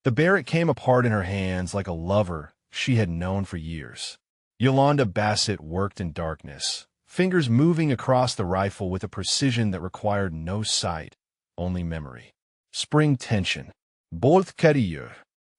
The Barrett came apart in her hands like a lover she had known for years. Yolanda Bassett worked in darkness, fingers moving across the rifle with a precision that required no sight, only memory. Spring tension. Both carrier.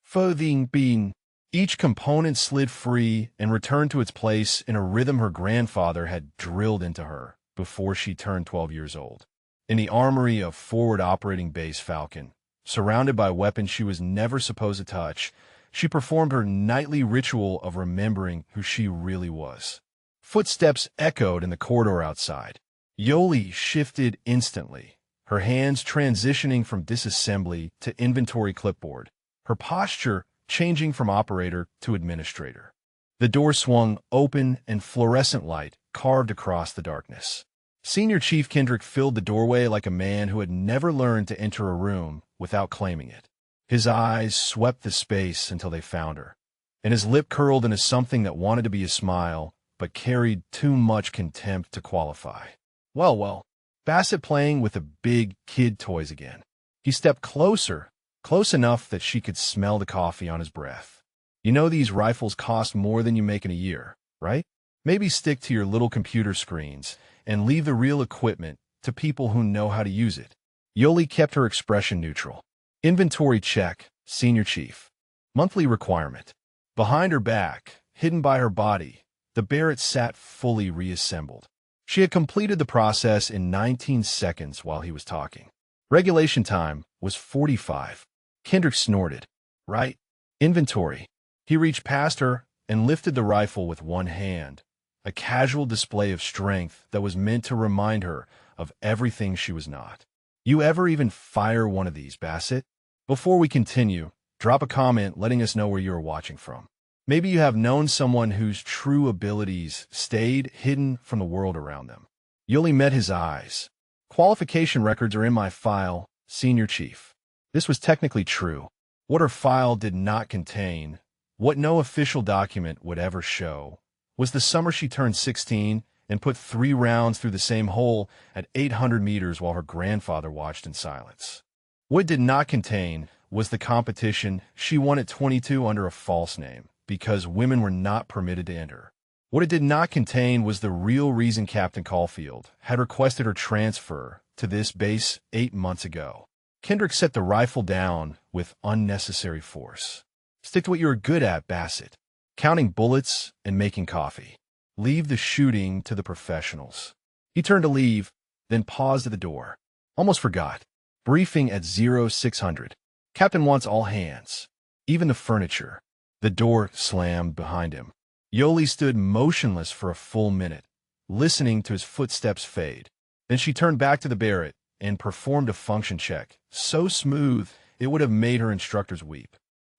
Folding bean. Each component slid free and returned to its place in a rhythm her grandfather had drilled into her before she turned 12 years old. In the armory of Forward Operating Base Falcon, surrounded by weapons she was never supposed to touch, she performed her nightly ritual of remembering who she really was. Footsteps echoed in the corridor outside. Yoli shifted instantly, her hands transitioning from disassembly to inventory clipboard, her posture changing from operator to administrator. The door swung open and fluorescent light carved across the darkness. Senior Chief Kendrick filled the doorway like a man who had never learned to enter a room without claiming it. His eyes swept the space until they found her, and his lip curled into something that wanted to be a smile, but carried too much contempt to qualify. Well, Bassett playing with the big kid toys again. He stepped closer, close enough that she could smell the coffee on his breath. You know these rifles cost more than you make in a year, right? Maybe stick to your little computer screens and leave the real equipment to people who know how to use it. Yoli kept her expression neutral. Inventory check, Senior Chief. Monthly requirement. Behind her back, hidden by her body, the Barrett sat fully reassembled. She had completed the process in 19 seconds while he was talking. Regulation time was 45. Kendrick snorted. Right? Inventory. He reached past her and lifted the rifle with one hand, a casual display of strength that was meant to remind her of everything she was not. You ever even fire one of these, Bassett? Before we continue, drop a comment letting us know where you are watching from. Maybe you have known someone whose true abilities stayed hidden from the world around them. Yoli met his eyes. Qualification records are in my file, Senior Chief. This was technically true. What her file did not contain, what no official document would ever show, was the summer she turned 16 and put 3 rounds through the same hole at 800 meters while her grandfather watched in silence. What it did not contain was the competition she won at 22 under a false name, because women were not permitted to enter. What it did not contain was the real reason Captain Caulfield had requested her transfer to this base 8 months ago. Kendrick set the rifle down with unnecessary force. Stick to what you are good at, Bassett. Counting bullets and making coffee. Leave the shooting to the professionals. He turned to leave, then paused at the door. Almost forgot. Briefing at 0600. Captain wants all hands. Even the furniture. The door slammed behind him. Yoli stood motionless for a full minute, listening to his footsteps fade. Then she turned back to the Barrett and performed a function check, so smooth it would have made her instructors weep.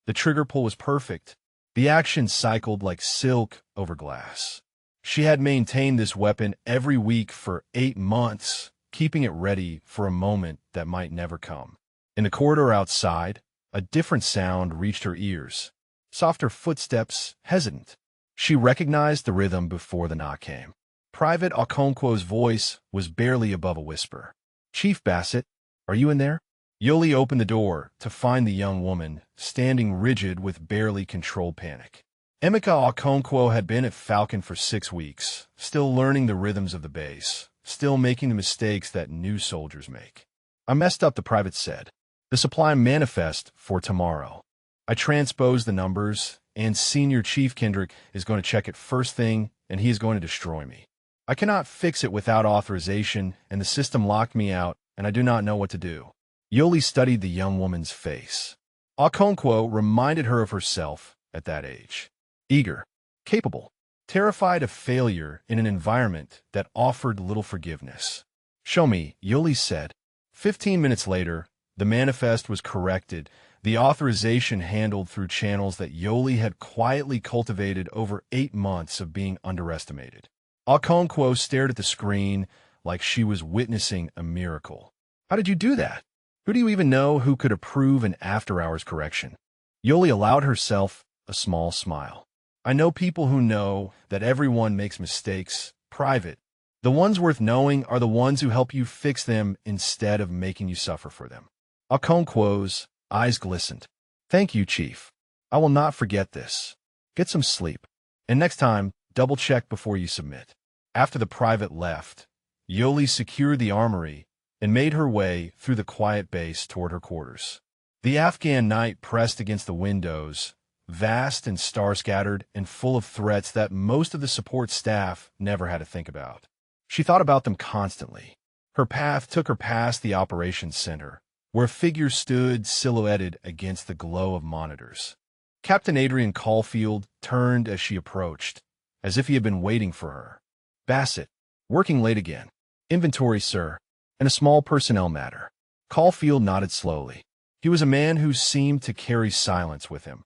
The trigger pull was perfect. The action cycled like silk over glass. She had maintained this weapon every week for 8 months, keeping it ready for a moment that might never come. In the corridor outside, a different sound reached her ears. Softer footsteps, hesitant. She recognized the rhythm before the knock came. Private Okonkwo's voice was barely above a whisper. Chief Bassett, are you in there? Yoli opened the door to find the young woman standing rigid with barely controlled panic. Emeka Okonkwo had been at Falcon for 6 weeks, still learning the rhythms of the base, still making the mistakes that new soldiers make. I messed up, the private said. The supply manifest for tomorrow. I transposed the numbers, and Senior Chief Kendrick is going to check it first thing, and he is going to destroy me. I cannot fix it without authorization, and the system locked me out, and I do not know what to do. Yoli studied the young woman's face. Okonkwo reminded her of herself at that age. Eager, capable, terrified of failure in an environment that offered little forgiveness. Show me, Yoli said. 15 minutes later, the manifest was corrected, the authorization handled through channels that Yoli had quietly cultivated over 8 months of being underestimated. Okonkwo stared at the screen like she was witnessing a miracle. How did you do that? Who do you even know who could approve an after-hours correction? Yoli allowed herself a small smile. I know people who know that everyone makes mistakes, private. The ones worth knowing are the ones who help you fix them instead of making you suffer for them. Okonkwo's eyes glistened. Thank you, Chief. I will not forget this. Get some sleep. And next time, double-check before you submit. After the private left, Yoli secured the armory and made her way through the quiet base toward her quarters. The Afghan night pressed against the windows, vast and star-scattered and full of threats that most of the support staff never had to think about. She thought about them constantly. Her path took her past the operations center, where a figure stood silhouetted against the glow of monitors. Captain Adrian Caulfield turned as she approached, as if he had been waiting for her. Bassett, working late again. Inventory, sir, and a small personnel matter. Caulfield nodded slowly. He was a man who seemed to carry silence with him,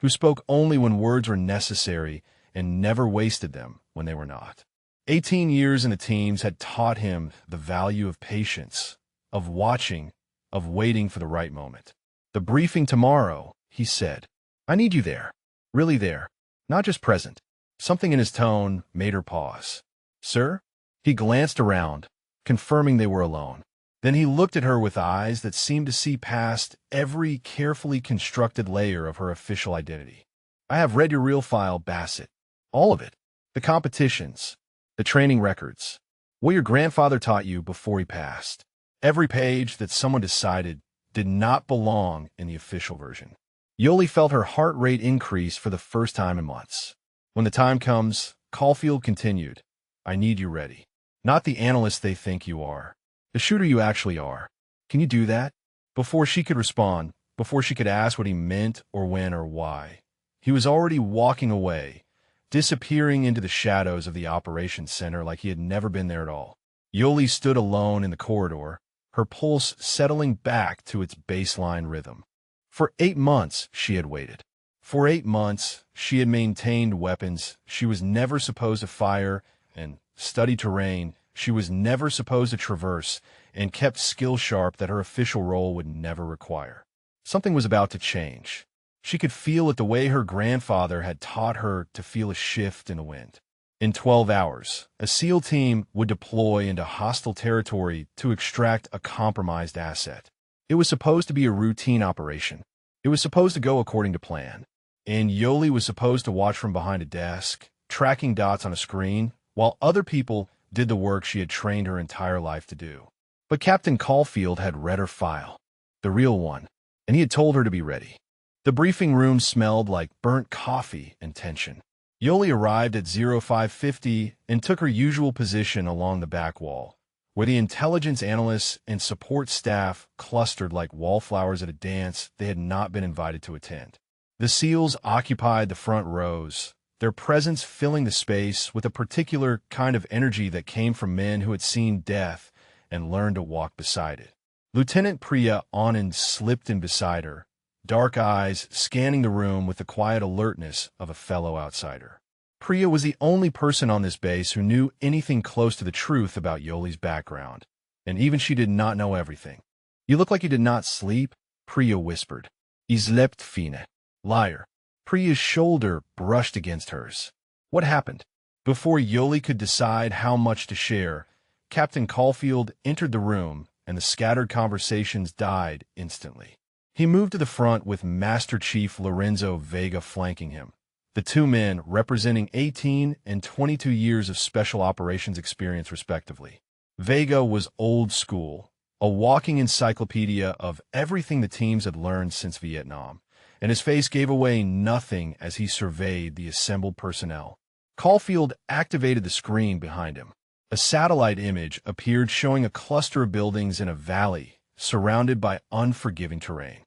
who spoke only when words were necessary and never wasted them when they were not. 18 years in the teams had taught him the value of patience, of watching, of waiting for the right moment. The briefing tomorrow, he said. I need you there. Really there. Not just present. Something in his tone made her pause. Sir? He glanced around, confirming they were alone. Then he looked at her with eyes that seemed to see past every carefully constructed layer of her official identity. I have read your real file, Bassett. All of it. The competitions, the training records, what your grandfather taught you before he passed. Every page that someone decided did not belong in the official version. Yoli felt her heart rate increase for the first time in months. When the time comes, Caulfield continued, I need you ready. Not the analyst they think you are. The shooter you actually are. Can you do that? Before she could respond, before she could ask what he meant or when or why, he was already walking away, disappearing into the shadows of the operations center like he had never been there at all. Yoli stood alone in the corridor, her pulse settling back to its baseline rhythm. For 8 months, she had waited. For 8 months, she had maintained weapons she was never supposed to fire and studied terrain she was never supposed to traverse and kept skill sharp that her official role would never require. Something was about to change. She could feel it the way her grandfather had taught her to feel a shift in the wind. In 12 hours, a SEAL team would deploy into hostile territory to extract a compromised asset. It was supposed to be a routine operation. It was supposed to go according to plan. And Yoli was supposed to watch from behind a desk, tracking dots on a screen, while other people did the work she had trained her entire life to do. But Captain Caulfield had read her file, the real one, and he had told her to be ready. The briefing room smelled like burnt coffee and tension. Yoli arrived at 0550 and took her usual position along the back wall, where the intelligence analysts and support staff clustered like wallflowers at a dance they had not been invited to attend. The SEALs occupied the front rows, their presence filling the space with a particular kind of energy that came from men who had seen death and learned to walk beside it. Lieutenant Priya Anand slipped in beside her, dark eyes scanning the room with the quiet alertness of a fellow outsider. Priya was the only person on this base who knew anything close to the truth about Yoli's background, and even she did not know everything. You look like you did not sleep, Priya whispered. Slept fine. Liar. Priya's shoulder brushed against hers. What happened? Before Yoli could decide how much to share, Captain Caulfield entered the room, and the scattered conversations died instantly. He moved to the front with Master Chief Lorenzo Vega flanking him, the two men representing 18 and 22 years of special operations experience respectively. Vega was old school, a walking encyclopedia of everything the teams had learned since Vietnam, and his face gave away nothing as he surveyed the assembled personnel. Caulfield activated the screen behind him. A satellite image appeared showing a cluster of buildings in a valley surrounded by unforgiving terrain.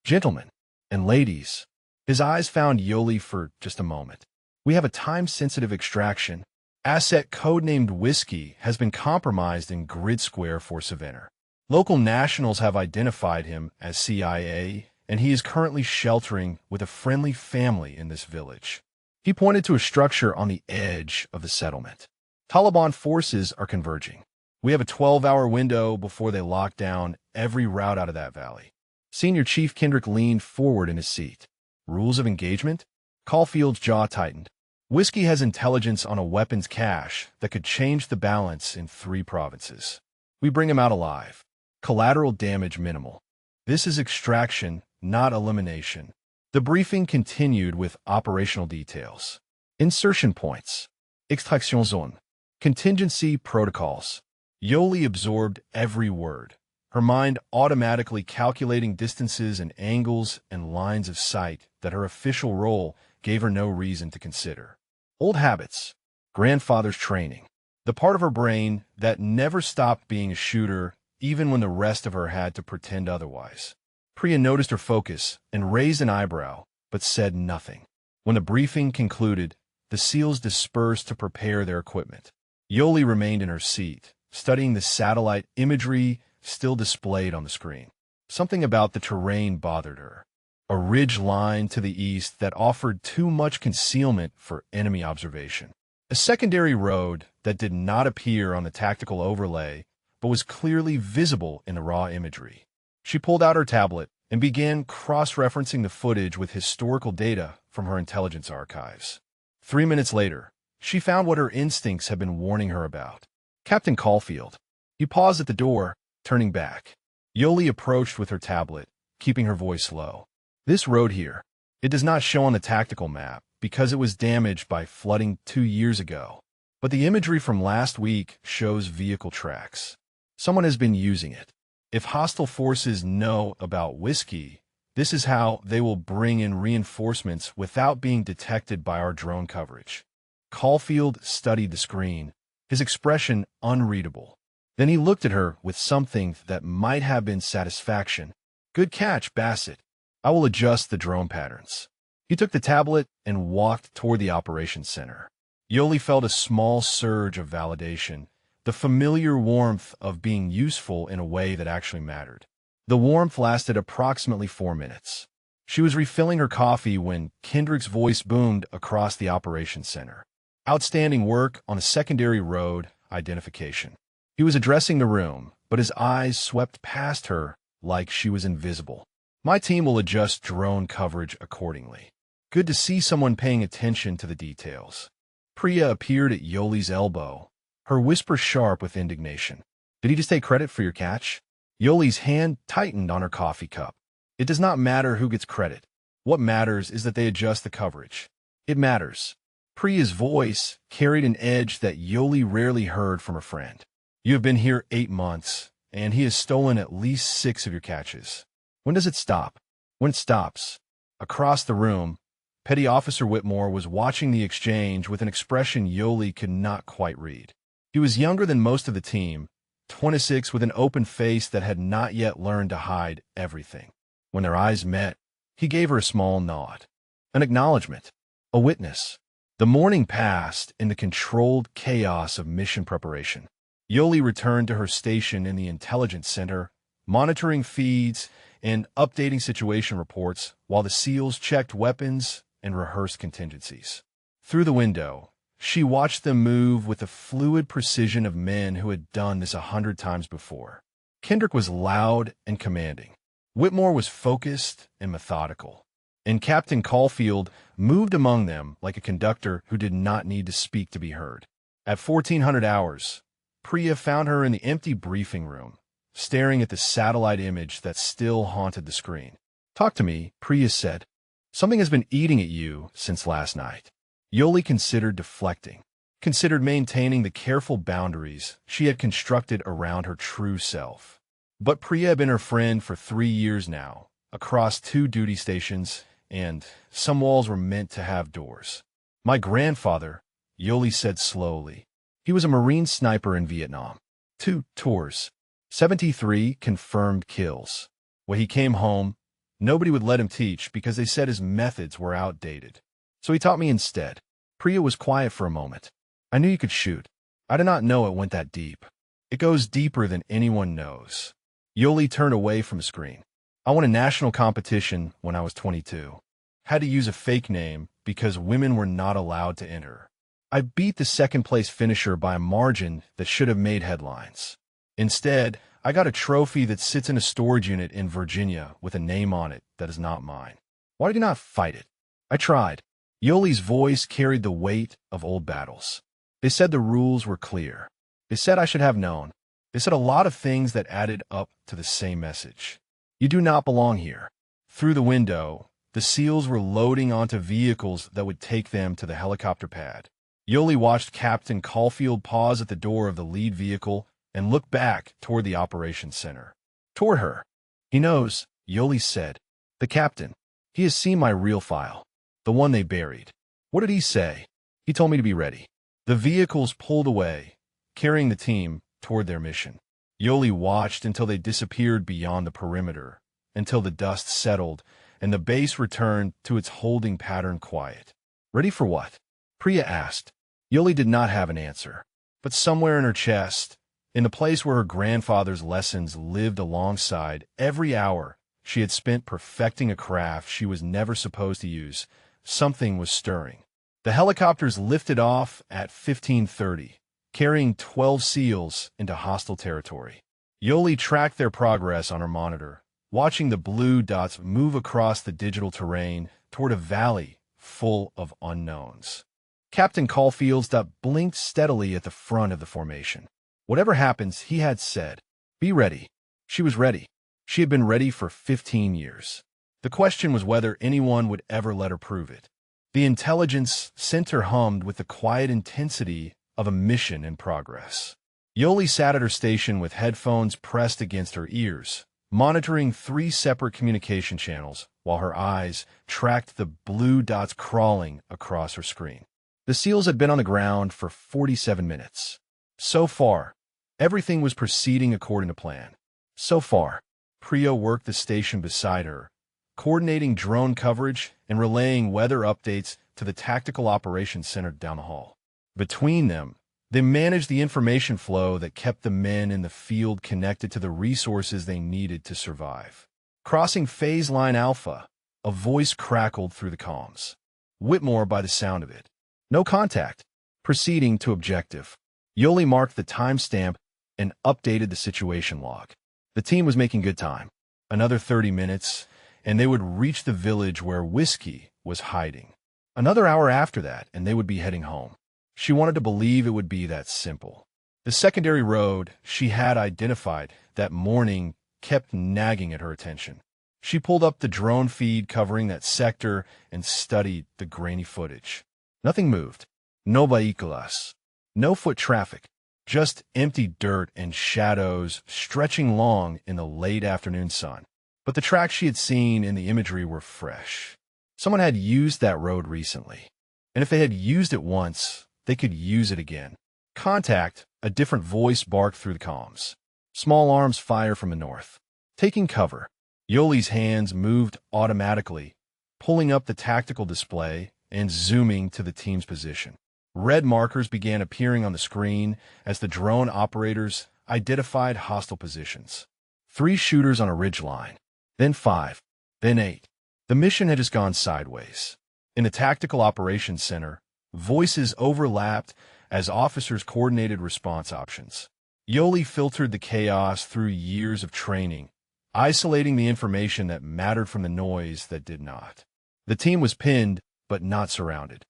Gentlemen and ladies, his eyes found Yoli for just a moment. We have a time-sensitive extraction. Asset codenamed Whiskey has been compromised in Grid Square for Savannah. Local nationals have identified him as CIA, and he is currently sheltering with a friendly family in this village. He pointed to a structure on the edge of the settlement. Taliban forces are converging. We have a 12-hour window before they lock down every route out of that valley. Senior Chief Kendrick leaned forward in his seat. Rules of engagement? Caulfield's jaw tightened. Whiskey has intelligence on a weapons cache that could change the balance in 3 provinces. We bring him out alive. Collateral damage minimal. This is extraction, not elimination. The briefing continued with operational details. Insertion points. Extraction zone. Contingency protocols. Yoli absorbed every word, her mind automatically calculating distances and angles and lines of sight that her official role gave her no reason to consider. Old habits. Grandfather's training. The part of her brain that never stopped being a shooter even when the rest of her had to pretend otherwise. Priya noticed her focus and raised an eyebrow, but said nothing. When the briefing concluded, the SEALs dispersed to prepare their equipment. Yoli remained in her seat, studying the satellite imagery still displayed on the screen. Something about the terrain bothered her. A ridge line to the east that offered too much concealment for enemy observation. A secondary road that did not appear on the tactical overlay, but was clearly visible in the raw imagery. She pulled out her tablet and began cross-referencing the footage with historical data from her intelligence archives. 3 minutes later, she found what her instincts had been warning her about. Captain Caulfield. He paused at the door, turning back. Yoli approached with her tablet, keeping her voice low. This road here, it does not show on the tactical map because it was damaged by flooding 2 years ago. But the imagery from last week shows vehicle tracks. Someone has been using it. If hostile forces know about whiskey, this is how they will bring in reinforcements without being detected by our drone coverage. Caulfield studied the screen, his expression unreadable. Then he looked at her with something that might have been satisfaction. Good catch, Bassett. I will adjust the drone patterns. He took the tablet and walked toward the operations center. Yoli felt a small surge of validation, the familiar warmth of being useful in a way that actually mattered. The warmth lasted approximately 4 minutes. She was refilling her coffee when Kendrick's voice boomed across the operations center. Outstanding work on a secondary road identification. He was addressing the room, but his eyes swept past her like she was invisible. My team will adjust drone coverage accordingly. Good to see someone paying attention to the details. Priya appeared at Yoli's elbow, her whisper sharp with indignation. Did he just take credit for your catch? Yoli's hand tightened on her coffee cup. It does not matter who gets credit. What matters is that they adjust the coverage. It matters. Priya's voice carried an edge that Yoli rarely heard from her friend. You have been here 8 months, and he has stolen at least 6 of your catches. When does it stop? When it stops. Across the room, Petty Officer Whitmore was watching the exchange with an expression Yoli could not quite read. He was younger than most of the team, 26, with an open face that had not yet learned to hide everything. When their eyes met, he gave her a small nod. An acknowledgement. A witness. The morning passed in the controlled chaos of mission preparation. Yoli returned to her station in the intelligence center, monitoring feeds and updating situation reports while the SEALs checked weapons and rehearsed contingencies. Through the window, she watched them move with the fluid precision of men who had done this 100 times before. Kendrick was loud and commanding. Whitmore was focused and methodical. And Captain Caulfield moved among them like a conductor who did not need to speak to be heard. At 1400 hours, Priya found her in the empty briefing room, staring at the satellite image that still haunted the screen. Talk to me, Priya said. Something has been eating at you since last night. Yoli considered deflecting, considered maintaining the careful boundaries she had constructed around her true self. But Priya had been her friend for 3 years now, across 2 duty stations, and some walls were meant to have doors. My grandfather, Yoli said slowly. He was a Marine sniper in Vietnam. 2 tours. 73 confirmed kills. When he came home, nobody would let him teach because they said his methods were outdated. So he taught me instead. Priya was quiet for a moment. I knew you could shoot. I did not know it went that deep. It goes deeper than anyone knows. Yoli turned away from the screen. I won a national competition when I was 22. Had to use a fake name because women were not allowed to enter. I beat the second-place finisher by a margin that should have made headlines. Instead, I got a trophy that sits in a storage unit in Virginia with a name on it that is not mine. Why did you not fight it? I tried. Yoli's voice carried the weight of old battles. They said the rules were clear. They said I should have known. They said a lot of things that added up to the same message. You do not belong here. Through the window, The SEALs were loading onto vehicles that would take them to the helicopter pad. Yoli watched Captain Caulfield pause at the door of the lead vehicle and look back toward the operations center. Toward her. He knows, Yoli said. The captain. He has seen my real file. The one they buried. What did he say? He told me to be ready. The vehicles pulled away, carrying the team toward their mission. Yoli watched until they disappeared beyond the perimeter, until the dust settled and the base returned to its holding pattern quiet. Ready for what? Priya asked. Yoli did not have an answer, but somewhere in her chest, in the place where her grandfather's lessons lived alongside every hour she had spent perfecting a craft she was never supposed to use, something was stirring. The helicopters lifted off at 15:30, carrying 12 SEALs into hostile territory. Yoli tracked their progress on her monitor, watching the blue dots move across the digital terrain toward a valley full of unknowns. Captain Caulfield's dot blinked steadily at the front of the formation. Whatever happens, he had said, be ready. She was ready. She had been ready for 15 years. The question was whether anyone would ever let her prove it. The intelligence center hummed with the quiet intensity of a mission in progress. Yoli sat at her station with headphones pressed against her ears, monitoring 3 separate communication channels while her eyes tracked the blue dots crawling across her screen. The SEALs had been on the ground for 47 minutes. So far, everything was proceeding according to plan. So far, Priya worked the station beside her, coordinating drone coverage and relaying weather updates to the Tactical Operations Center down the hall. Between them, they managed the information flow that kept the men in the field connected to the resources they needed to survive. Crossing phase line Alpha, a voice crackled through the comms. Whitmore by the sound of it. No contact. Proceeding to objective. Yoli marked the timestamp and updated the situation log. The team was making good time. Another 30 minutes, and they would reach the village where Whiskey was hiding. Another hour after that, and they would be heading home. She wanted to believe it would be that simple. The secondary road she had identified that morning kept nagging at her attention. She pulled up the drone feed covering that sector and studied the grainy footage. Nothing moved. No vehículos. No foot traffic. Just empty dirt and shadows stretching long in the late afternoon sun. But the tracks she had seen in the imagery were fresh. Someone had used that road recently. And if they had used it once, they could use it again. Contact, a different voice barked through the comms. Small arms fire from the north. Taking cover. Yoli's hands moved automatically, pulling up the tactical display and zooming to the team's position. Red markers began appearing on the screen as the drone operators identified hostile positions. 3 shooters on a ridgeline, then 5, then 8. The mission had just gone sideways. In the Tactical Operations Center, voices overlapped as officers coordinated response options. Yoli filtered the chaos through years of training, isolating the information that mattered from the noise that did not. The team was pinned, but not surrounded.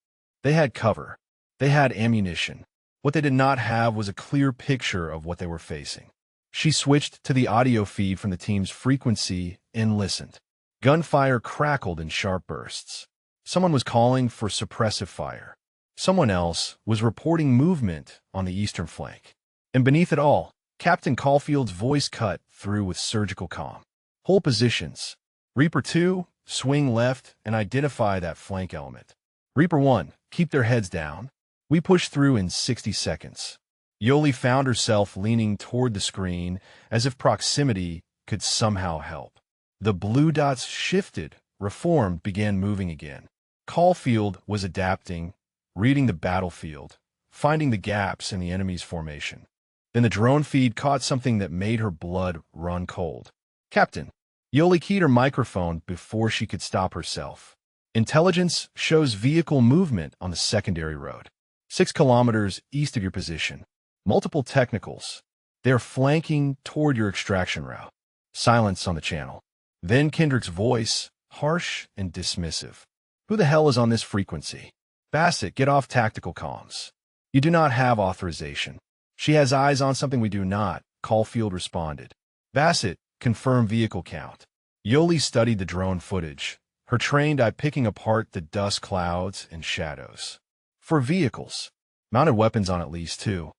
They had cover. They had ammunition. What they did not have was a clear picture of what they were facing. She switched to the audio feed from the team's frequency and listened. Gunfire crackled in sharp bursts. Someone was calling for suppressive fire. Someone else was reporting movement on the eastern flank. And beneath it all, Captain Caulfield's voice cut through with surgical calm. Hold positions. Reaper 2, swing left and identify that flank element. Reaper 1, keep their heads down. We push through in 60 seconds. Yoli found herself leaning toward the screen as if proximity could somehow help. The blue dots shifted, reformed, began moving again. Caulfield was adapting, reading the battlefield, finding the gaps in the enemy's formation. Then the drone feed caught something that made her blood run cold. Captain. Yoli keyed her microphone before she could stop herself. Intelligence shows vehicle movement on the secondary road. 6 kilometers east of your position. Multiple technicals. They're flanking toward your extraction route. Silence on the channel. Then Kendrick's voice, harsh and dismissive. Who the hell is on this frequency? Bassett, get off tactical comms. You do not have authorization. She has eyes on something we do not, Caulfield responded. Bassett, confirm vehicle count. Yoli studied the drone footage, her trained eye picking apart the dust clouds and shadows. For vehicles, mounted weapons on at least two.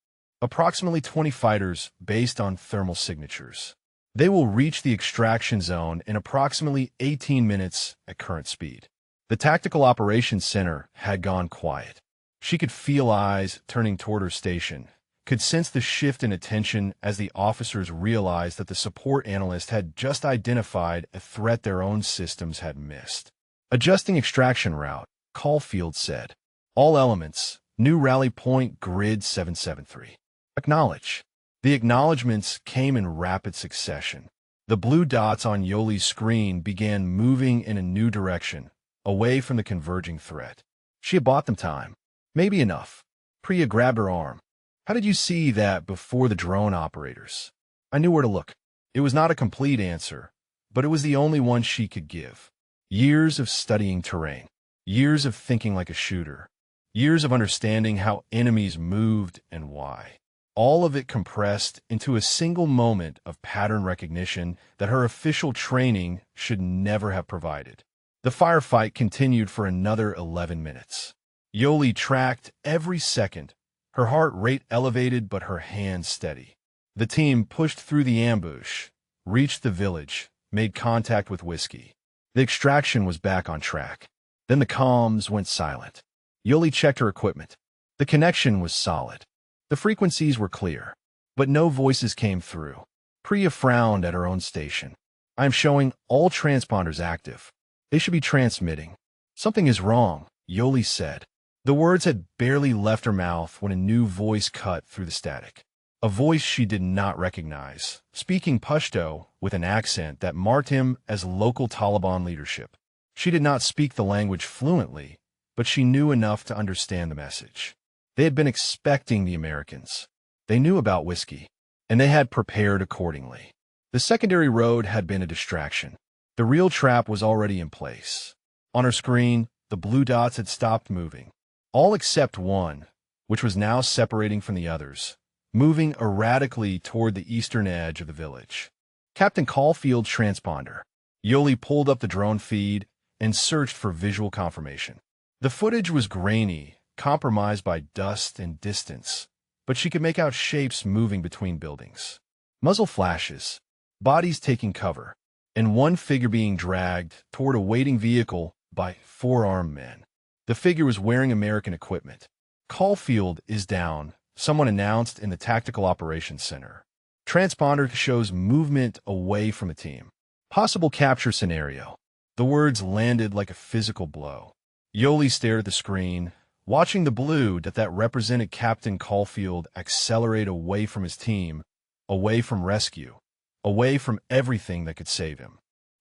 Approximately 20 fighters based on thermal signatures. They will reach the extraction zone in approximately 18 minutes at current speed. The Tactical Operations Center had gone quiet. She could feel eyes turning toward her station, could sense the shift in attention as the officers realized that the support analyst had just identified a threat their own systems had missed. Adjusting extraction route, Caulfield said. All elements, new rally point grid 773. Acknowledge. The acknowledgments came in rapid succession. The blue dots on Yoli's screen began moving in a new direction, away from the converging threat. She had bought them time. Maybe enough. Priya grabbed her arm. How did you see that before the drone operators? I knew where to look. It was not a complete answer, but it was the only one she could give. Years of studying terrain. Years of thinking like a shooter. Years of understanding how enemies moved and why. All of it compressed into a single moment of pattern recognition that her official training should never have provided. The firefight continued for another 11 minutes. Yoli tracked every second, her heart rate elevated but her hands steady. The team pushed through the ambush, reached the village, made contact with Whiskey. The extraction was back on track. Then the comms went silent. Yoli checked her equipment. The connection was solid. The frequencies were clear, but no voices came through. Priya frowned at her own station. I am showing all transponders active. They should be transmitting. Something is wrong, Yoli said. The words had barely left her mouth when a new voice cut through the static. A voice she did not recognize, speaking Pashto with an accent that marked him as local Taliban leadership. She did not speak the language fluently, but she knew enough to understand the message. They had been expecting the Americans. They knew about Whiskey, and they had prepared accordingly. The secondary road had been a distraction. The real trap was already in place. On her screen, the blue dots had stopped moving. All except one, which was now separating from the others, moving erratically toward the eastern edge of the village. Captain Caulfield's transponder. Yoli pulled up the drone feed and searched for visual confirmation. The footage was grainy, compromised by dust and distance, but she could make out shapes moving between buildings. Muzzle flashes, bodies taking cover, and one figure being dragged toward a waiting vehicle by 4 armed men. The figure was wearing American equipment. Caulfield is down, someone announced in the Tactical Operations Center. Transponder shows movement away from the team. Possible capture scenario. The words landed like a physical blow. Yoli stared at the screen, watching the blue that represented Captain Caulfield accelerate away from his team, away from rescue, away from everything that could save him.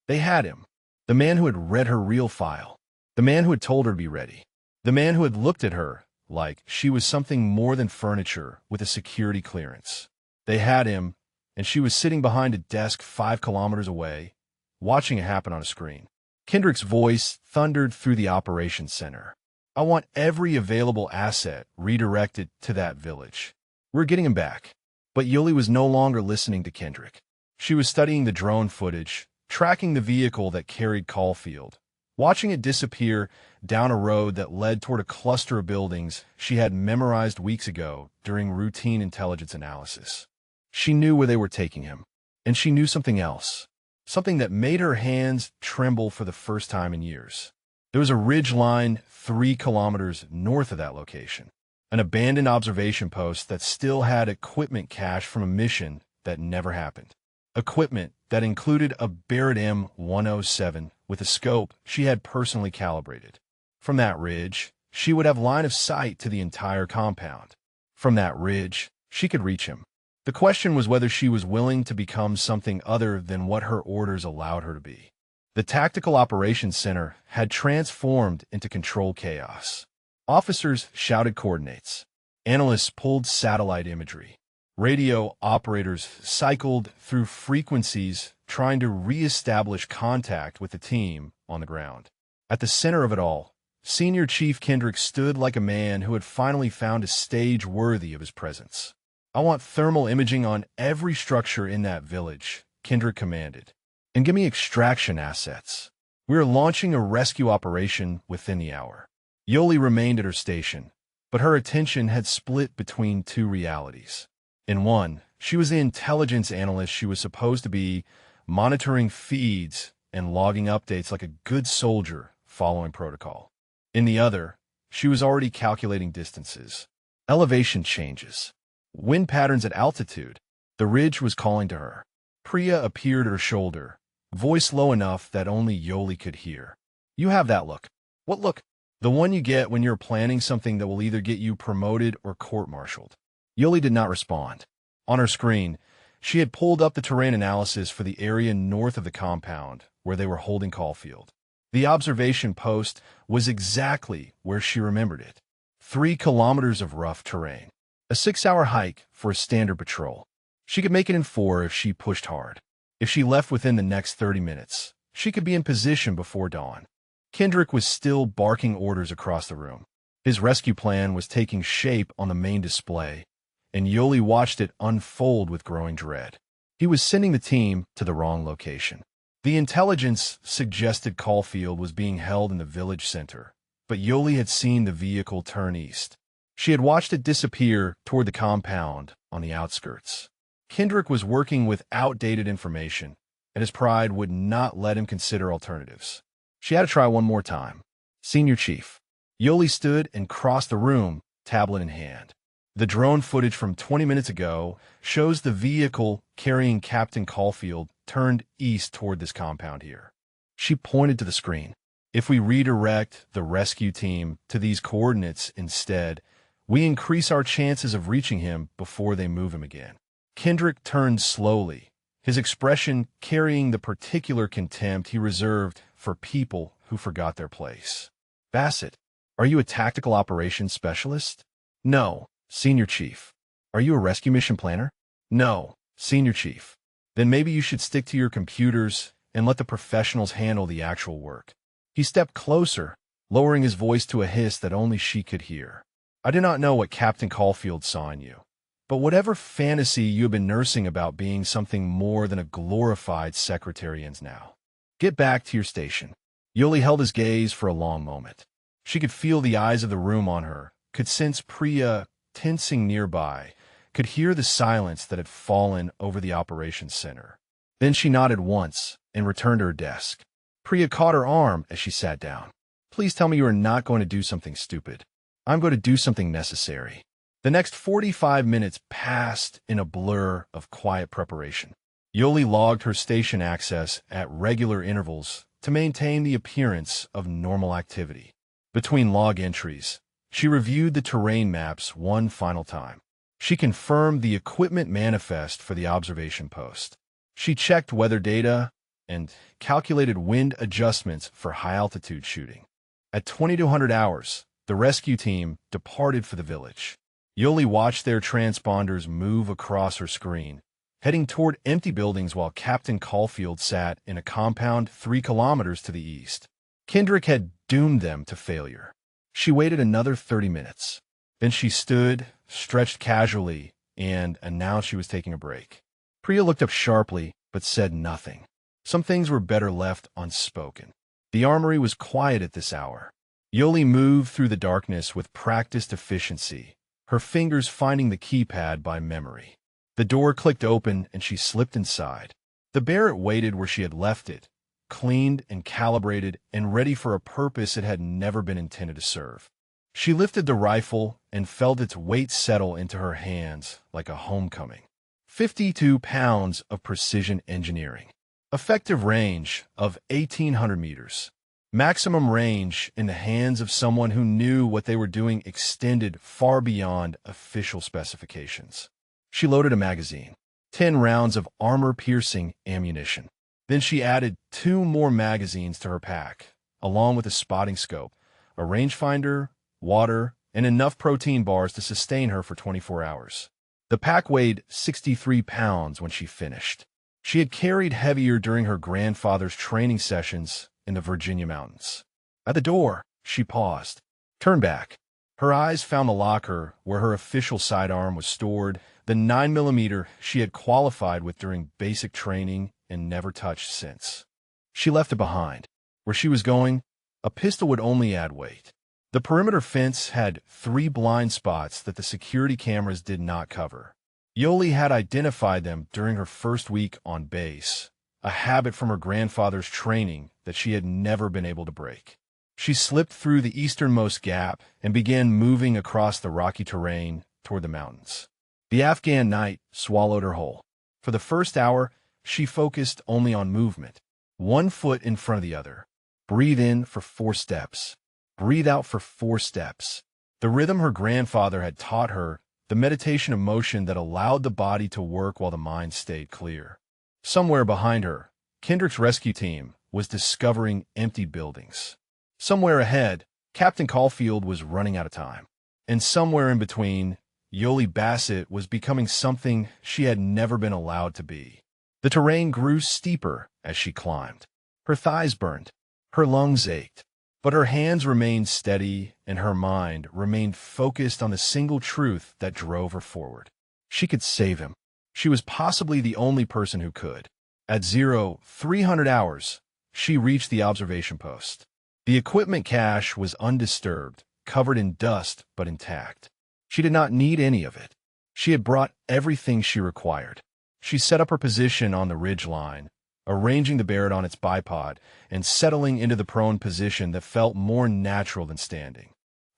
They had him. The man who had read her real file. The man who had told her to be ready. The man who had looked at her like she was something more than furniture with a security clearance. They had him, and she was sitting behind a desk 5 kilometers away, watching it happen on a screen. Kendrick's voice thundered through the operations center. I want every available asset redirected to that village. We're getting him back. But Yoli was no longer listening to Kendrick. She was studying the drone footage, tracking the vehicle that carried Caulfield, watching it disappear down a road that led toward a cluster of buildings she had memorized weeks ago during routine intelligence analysis. She knew where they were taking him, and she knew something else, something that made her hands tremble for the first time in years. There was a ridge line 3 kilometers north of that location, an abandoned observation post that still had equipment cache from a mission that never happened. Equipment that included a Barrett M107 with a scope she had personally calibrated. From that ridge, she would have line of sight to the entire compound. From that ridge, she could reach him. The question was whether she was willing to become something other than what her orders allowed her to be. The Tactical Operations Center had transformed into controlled chaos. Officers shouted coordinates. Analysts pulled satellite imagery. Radio operators cycled through frequencies trying to re-establish contact with the team on the ground. At the center of it all, Senior Chief Kendrick stood like a man who had finally found a stage worthy of his presence. I want thermal imaging on every structure in that village, Kendrick commanded. And give me extraction assets. We are launching a rescue operation within the hour. Yoli remained at her station, but her attention had split between two realities. In one, she was the intelligence analyst she was supposed to be, monitoring feeds and logging updates like a good soldier following protocol. In the other, she was already calculating distances, elevation changes, wind patterns at altitude. The ridge was calling to her. Priya appeared at her shoulder, voice low enough that only Yoli could hear. "You have that look." "What look?" "The one you get when you're planning something that will either get you promoted or court-martialed." Yoli did not respond. On her screen, she had pulled up the terrain analysis for the area north of the compound where they were holding Caulfield. The observation post was exactly where she remembered it. 3 kilometers of rough terrain. A 6-hour hike for a standard patrol. She could make it in 4 if she pushed hard. If she left within the next 30 minutes, she could be in position before dawn. Kendrick was still barking orders across the room. His rescue plan was taking shape on the main display, and Yoli watched it unfold with growing dread. He was sending the team to the wrong location. The intelligence suggested Caulfield was being held in the village center, but Yoli had seen the vehicle turn east. She had watched it disappear toward the compound on the outskirts. Kendrick was working with outdated information, and his pride would not let him consider alternatives. She had to try one more time. "Senior Chief." Yoli stood and crossed the room, tablet in hand. The drone footage from 20 minutes ago shows the vehicle carrying Captain Caulfield turned east toward this compound here. She pointed to the screen. "If we redirect the rescue team to these coordinates instead, we increase our chances of reaching him before they move him again." Kendrick turned slowly, his expression carrying the particular contempt he reserved for people who forgot their place. "Bassett, are you a tactical operations specialist?" "No, Senior Chief." "Are you a rescue mission planner?" "No, Senior Chief." "Then maybe you should stick to your computers and let the professionals handle the actual work." He stepped closer, lowering his voice to a hiss that only she could hear. "I do not know what Captain Caulfield saw in you, but whatever fantasy you have been nursing about being something more than a glorified secretary ends now. Get back to your station." Yoli held his gaze for a long moment. She could feel the eyes of the room on her, could sense Priya tensing nearby, could hear the silence that had fallen over the operations center. Then she nodded once and returned to her desk. Priya caught her arm as she sat down. "Please tell me you are not going to do something stupid." "I'm going to do something necessary." The next 45 minutes passed in a blur of quiet preparation. Yoli logged her station access at regular intervals to maintain the appearance of normal activity. Between log entries, she reviewed the terrain maps one final time. She confirmed the equipment manifest for the observation post. She checked weather data and calculated wind adjustments for high-altitude shooting. At 2200 hours, the rescue team departed for the village. Yoli watched their transponders move across her screen, heading toward empty buildings while Captain Caulfield sat in a compound 3 kilometers to the east. Kendrick had doomed them to failure. She waited another 30 minutes. Then she stood, stretched casually, and announced she was taking a break. Priya looked up sharply, but said nothing. Some things were better left unspoken. The armory was quiet at this hour. Yoli moved through the darkness with practiced efficiency, her fingers finding the keypad by memory. The door clicked open and she slipped inside. The Barrett waited where she had left it, cleaned and calibrated and ready for a purpose it had never been intended to serve. She lifted the rifle and felt its weight settle into her hands like a homecoming. 52 pounds of precision engineering. Effective range of 1,800 meters. Maximum range in the hands of someone who knew what they were doing extended far beyond official specifications. She loaded a magazine, 10 rounds of armor-piercing ammunition. Then she added 2 more magazines to her pack, along with a spotting scope, a rangefinder, water, and enough protein bars to sustain her for 24 hours. The pack weighed 63 pounds when she finished. She had carried heavier during her grandfather's training sessions in the Virginia mountains. At the door, she paused. Turn back. Her eyes found the locker where her official sidearm was stored, the 9mm she had qualified with during basic training and never touched since. She left it behind. Where she was going, a pistol would only add weight. The perimeter fence had 3 blind spots that the security cameras did not cover. Yoli had identified them during her first week on base, a habit from her grandfather's training that she had never been able to break. She slipped through the easternmost gap and began moving across the rocky terrain toward the mountains. The Afghan night swallowed her whole. For the first hour, she focused only on movement, 1 foot in front of the other. Breathe in for 4 steps. Breathe out for 4 steps. The rhythm her grandfather had taught her, the meditation of motion that allowed the body to work while the mind stayed clear. Somewhere behind her, Kendrick's rescue team was discovering empty buildings. Somewhere ahead, Captain Caulfield was running out of time. And somewhere in between, Yoli Bassett was becoming something she had never been allowed to be. The terrain grew steeper as she climbed. Her thighs burned. Her lungs ached. But her hands remained steady, and her mind remained focused on the single truth that drove her forward. She could save him. She was possibly the only person who could. At 0300 hours, she reached the observation post. The equipment cache was undisturbed, covered in dust but intact. She did not need any of it. She had brought everything she required. She set up her position on the ridge line, arranging the Barrett on its bipod and settling into the prone position that felt more natural than standing.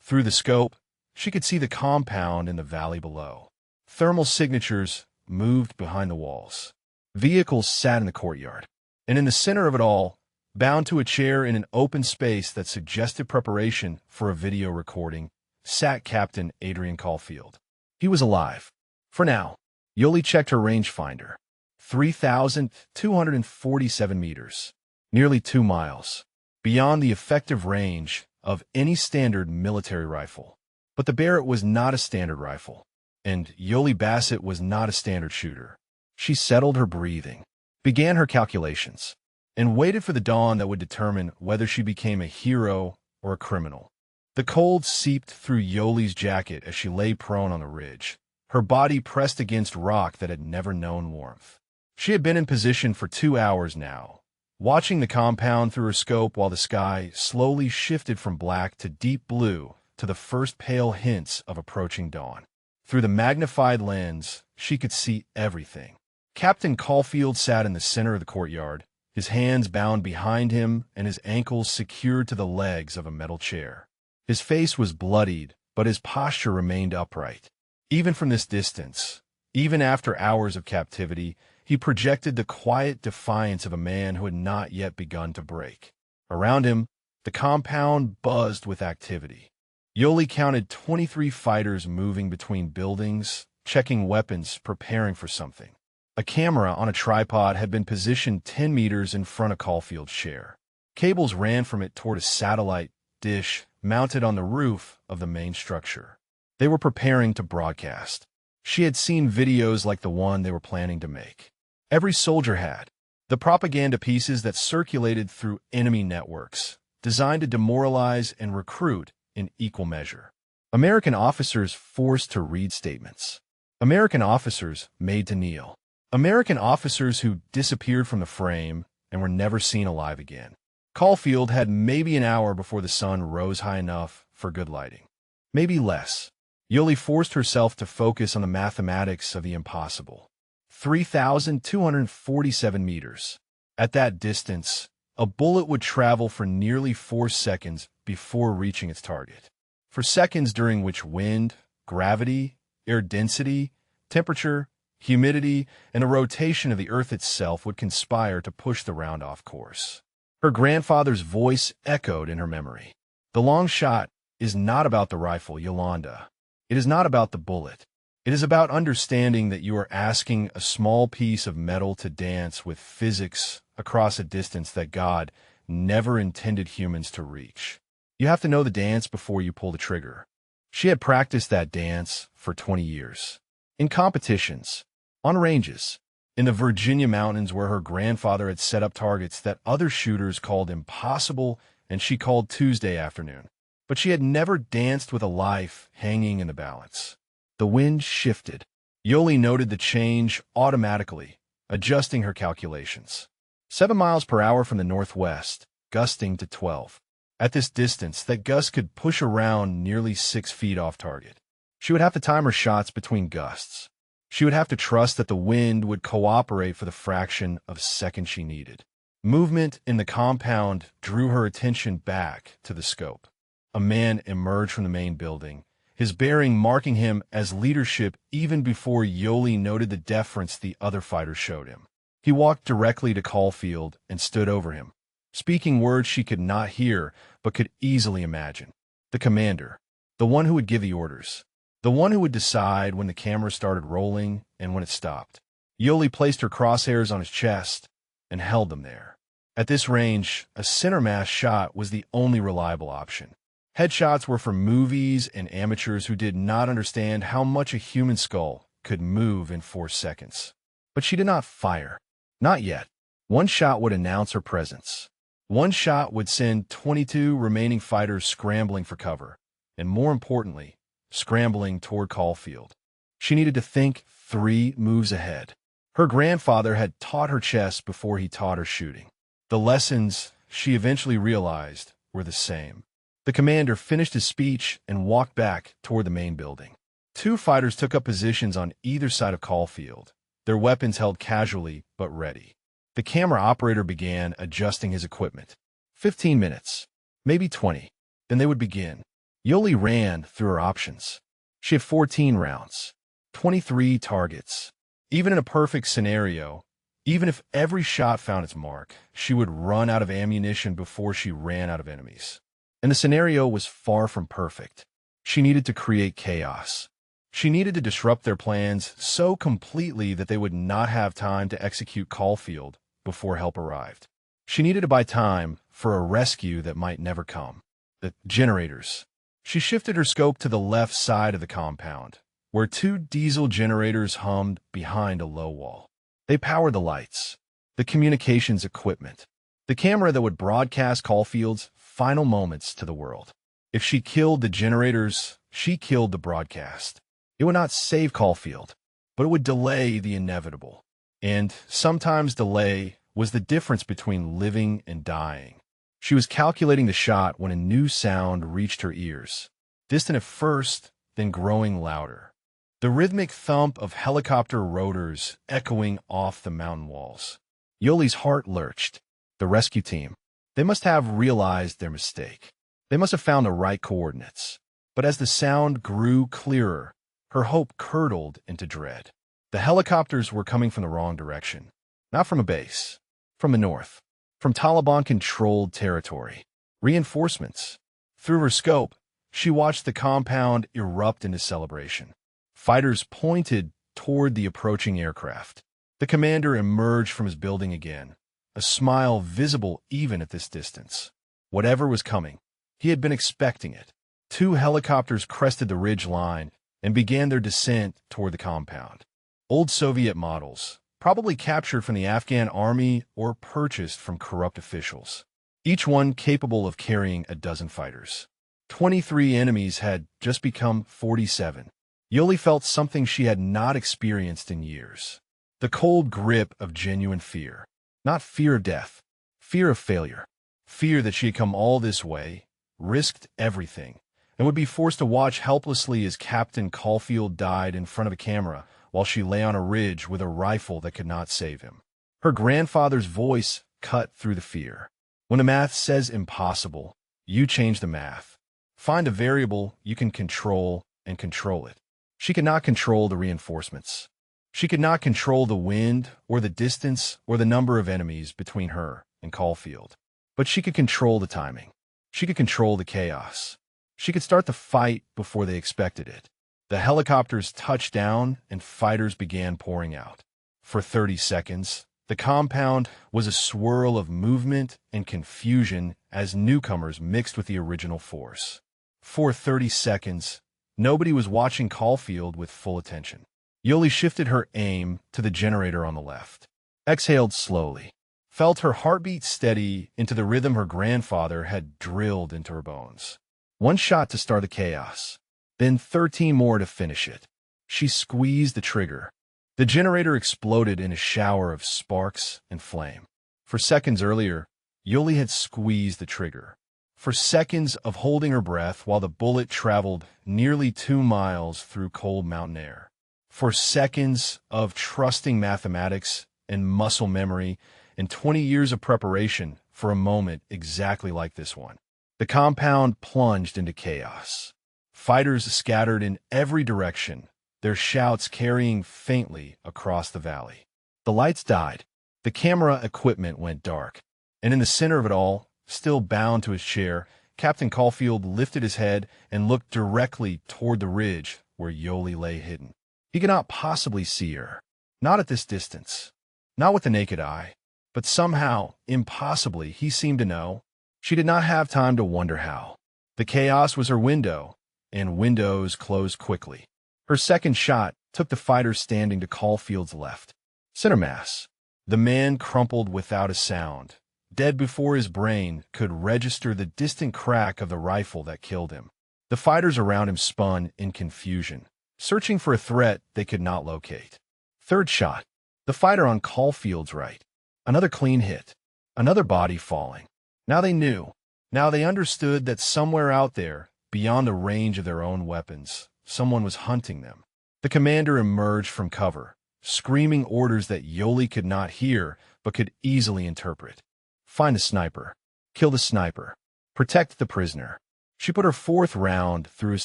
Through the scope, she could see the compound in the valley below. Thermal signatures moved behind the walls. Vehicles sat in the courtyard. And in the center of it all, bound to a chair in an open space that suggested preparation for a video recording, sat Captain Adrian Caulfield. He was alive. For now. Yoli checked her rangefinder. 3,247 meters. Nearly 2 miles. Beyond the effective range of any standard military rifle. But the Barrett was not a standard rifle. And Yoli Bassett was not a standard shooter. She settled her breathing, began her calculations, and waited for the dawn that would determine whether she became a hero or a criminal. The cold seeped through Yoli's jacket as she lay prone on the ridge, her body pressed against rock that had never known warmth. She had been in position for 2 hours now, watching the compound through her scope while the sky slowly shifted from black to deep blue to the first pale hints of approaching dawn. Through the magnified lens, she could see everything. Captain Caulfield sat in the center of the courtyard, his hands bound behind him and his ankles secured to the legs of a metal chair. His face was bloodied, but his posture remained upright. Even from this distance, even after hours of captivity, he projected the quiet defiance of a man who had not yet begun to break. Around him, the compound buzzed with activity. Yoli counted 23 fighters moving between buildings, checking weapons, preparing for something. A camera on a tripod had been positioned 10 meters in front of Caulfield's chair. Cables ran from it toward a satellite dish mounted on the roof of the main structure. They were preparing to broadcast. She had seen videos like the one they were planning to make. Every soldier had. The propaganda pieces that circulated through enemy networks, designed to demoralize and recruit in equal measure. American officers forced to read statements. American officers made to kneel. American officers who disappeared from the frame and were never seen alive again. Caulfield had maybe an hour before the sun rose high enough for good lighting. Maybe less. Yoli forced herself to focus on the mathematics of the impossible. 3,247 meters. At that distance, a bullet would travel for nearly 4 seconds before reaching its target. For seconds during which wind, gravity, air density, temperature, humidity, and the rotation of the Earth itself would conspire to push the round off course. Her grandfather's voice echoed in her memory. The long shot is not about the rifle, Yolanda. It is not about the bullet. It is about understanding that you are asking a small piece of metal to dance with physics across a distance that God never intended humans to reach. You have to know the dance before you pull the trigger. She had practiced that dance for 20 years. In competitions, on ranges, in the Virginia mountains where her grandfather had set up targets that other shooters called impossible and she called Tuesday afternoon. But she had never danced with a life hanging in the balance. The wind shifted. Yoli noted the change automatically, adjusting her calculations. 7 miles per hour from the northwest, gusting to 12. At this distance, that gust could push around nearly 6 feet off target. She would have to time her shots between gusts. She would have to trust that the wind would cooperate for the fraction of a second she needed. Movement in the compound drew her attention back to the scope. A man emerged from the main building, his bearing marking him as leadership even before Yoli noted the deference the other fighters showed him. He walked directly to Caulfield and stood over him, speaking words she could not hear but could easily imagine. The commander, the one who would give the orders, the one who would decide when the camera started rolling and when it stopped. Yoli placed her crosshairs on his chest and held them there. At this range, a center mass shot was the only reliable option. Headshots were for movies and amateurs who did not understand how much a human skull could move in 4 seconds. But she did not fire. Not yet. One shot would announce her presence. One shot would send 22 remaining fighters scrambling for cover, and more importantly, scrambling toward Caulfield. She needed to think 3 moves ahead. Her grandfather had taught her chess before he taught her shooting. The lessons, she eventually realized, were the same. The commander finished his speech and walked back toward the main building. 2 fighters took up positions on either side of Caulfield, their weapons held casually but ready. The camera operator began adjusting his equipment. 15 minutes, maybe 20. Then they would begin. Yoli ran through her options. She had 14 rounds, 23 targets. Even in a perfect scenario, even if every shot found its mark, she would run out of ammunition before she ran out of enemies. And the scenario was far from perfect. She needed to create chaos. She needed to disrupt their plans so completely that they would not have time to execute Caulfield before help arrived. She needed to buy time for a rescue that might never come. The generators. She shifted her scope to the left side of the compound, where 2 diesel generators hummed behind a low wall. They powered the lights, the communications equipment, the camera that would broadcast Caulfield's final moments to the world. If she killed the generators, she killed the broadcast. It would not save Caulfield, but it would delay the inevitable. And sometimes delay was the difference between living and dying. She was calculating the shot when a new sound reached her ears, distant at first, then growing louder. The rhythmic thump of helicopter rotors echoing off the mountain walls. Yoli's heart lurched. The rescue team. They must have realized their mistake. They must have found the right coordinates. But as the sound grew clearer, her hope curdled into dread. The helicopters were coming from the wrong direction. Not from a base. From the north. From Taliban-controlled territory. Reinforcements. Through her scope, she watched the compound erupt into celebration. Fighters pointed toward the approaching aircraft. The commander emerged from his building again, a smile visible even at this distance. Whatever was coming, he had been expecting it. 2 helicopters crested the ridge line and began their descent toward the compound. Old Soviet models, probably captured from the Afghan army or purchased from corrupt officials. Each one capable of carrying a dozen fighters. 23 enemies had just become 47. Yoli felt something she had not experienced in years. The cold grip of genuine fear. Not fear of death. Fear of failure. Fear that she had come all this way, risked everything, and would be forced to watch helplessly as Captain Caulfield died in front of a camera while she lay on a ridge with a rifle that could not save him. Her grandfather's voice cut through the fear. When the math says impossible, you change the math. Find a variable you can control and control it. She could not control the reinforcements. She could not control the wind or the distance or the number of enemies between her and Caulfield. But she could control the timing. She could control the chaos. She could start the fight before they expected it. The helicopters touched down and fighters began pouring out. For 30 seconds, the compound was a swirl of movement and confusion as newcomers mixed with the original force. For 30 seconds, nobody was watching Caulfield with full attention. Yoli shifted her aim to the generator on the left. Exhaled slowly. Felt her heartbeat steady into the rhythm her grandfather had drilled into her bones. 1 shot to start the chaos. Then 13 more to finish it. She squeezed the trigger. The generator exploded in a shower of sparks and flame. For seconds earlier, Yoli had squeezed the trigger. For seconds of holding her breath while the bullet traveled nearly 2 miles through cold mountain air. For seconds of trusting mathematics and muscle memory and 20 years of preparation for a moment exactly like this one. The compound plunged into chaos. Fighters scattered in every direction, their shouts carrying faintly across the valley. The lights died. The camera equipment went dark. And in the center of it all, still bound to his chair, Captain Caulfield lifted his head and looked directly toward the ridge where Yoli lay hidden. He could not possibly see her. Not at this distance. Not with the naked eye. But somehow, impossibly, he seemed to know. She did not have time to wonder how. The chaos was her window, and windows closed quickly. Her second shot took the fighter standing to Caulfield's left. Center mass. The man crumpled without a sound. Dead before his brain could register the distant crack of the rifle that killed him. The fighters around him spun in confusion, searching for a threat they could not locate. Third shot. The fighter on Caulfield's right. Another clean hit. Another body falling. Now they knew. Now they understood that somewhere out there, beyond the range of their own weapons, someone was hunting them. The commander emerged from cover, screaming orders that Yoli could not hear but could easily interpret. Find the sniper. Kill the sniper. Protect the prisoner. She put her fourth round through his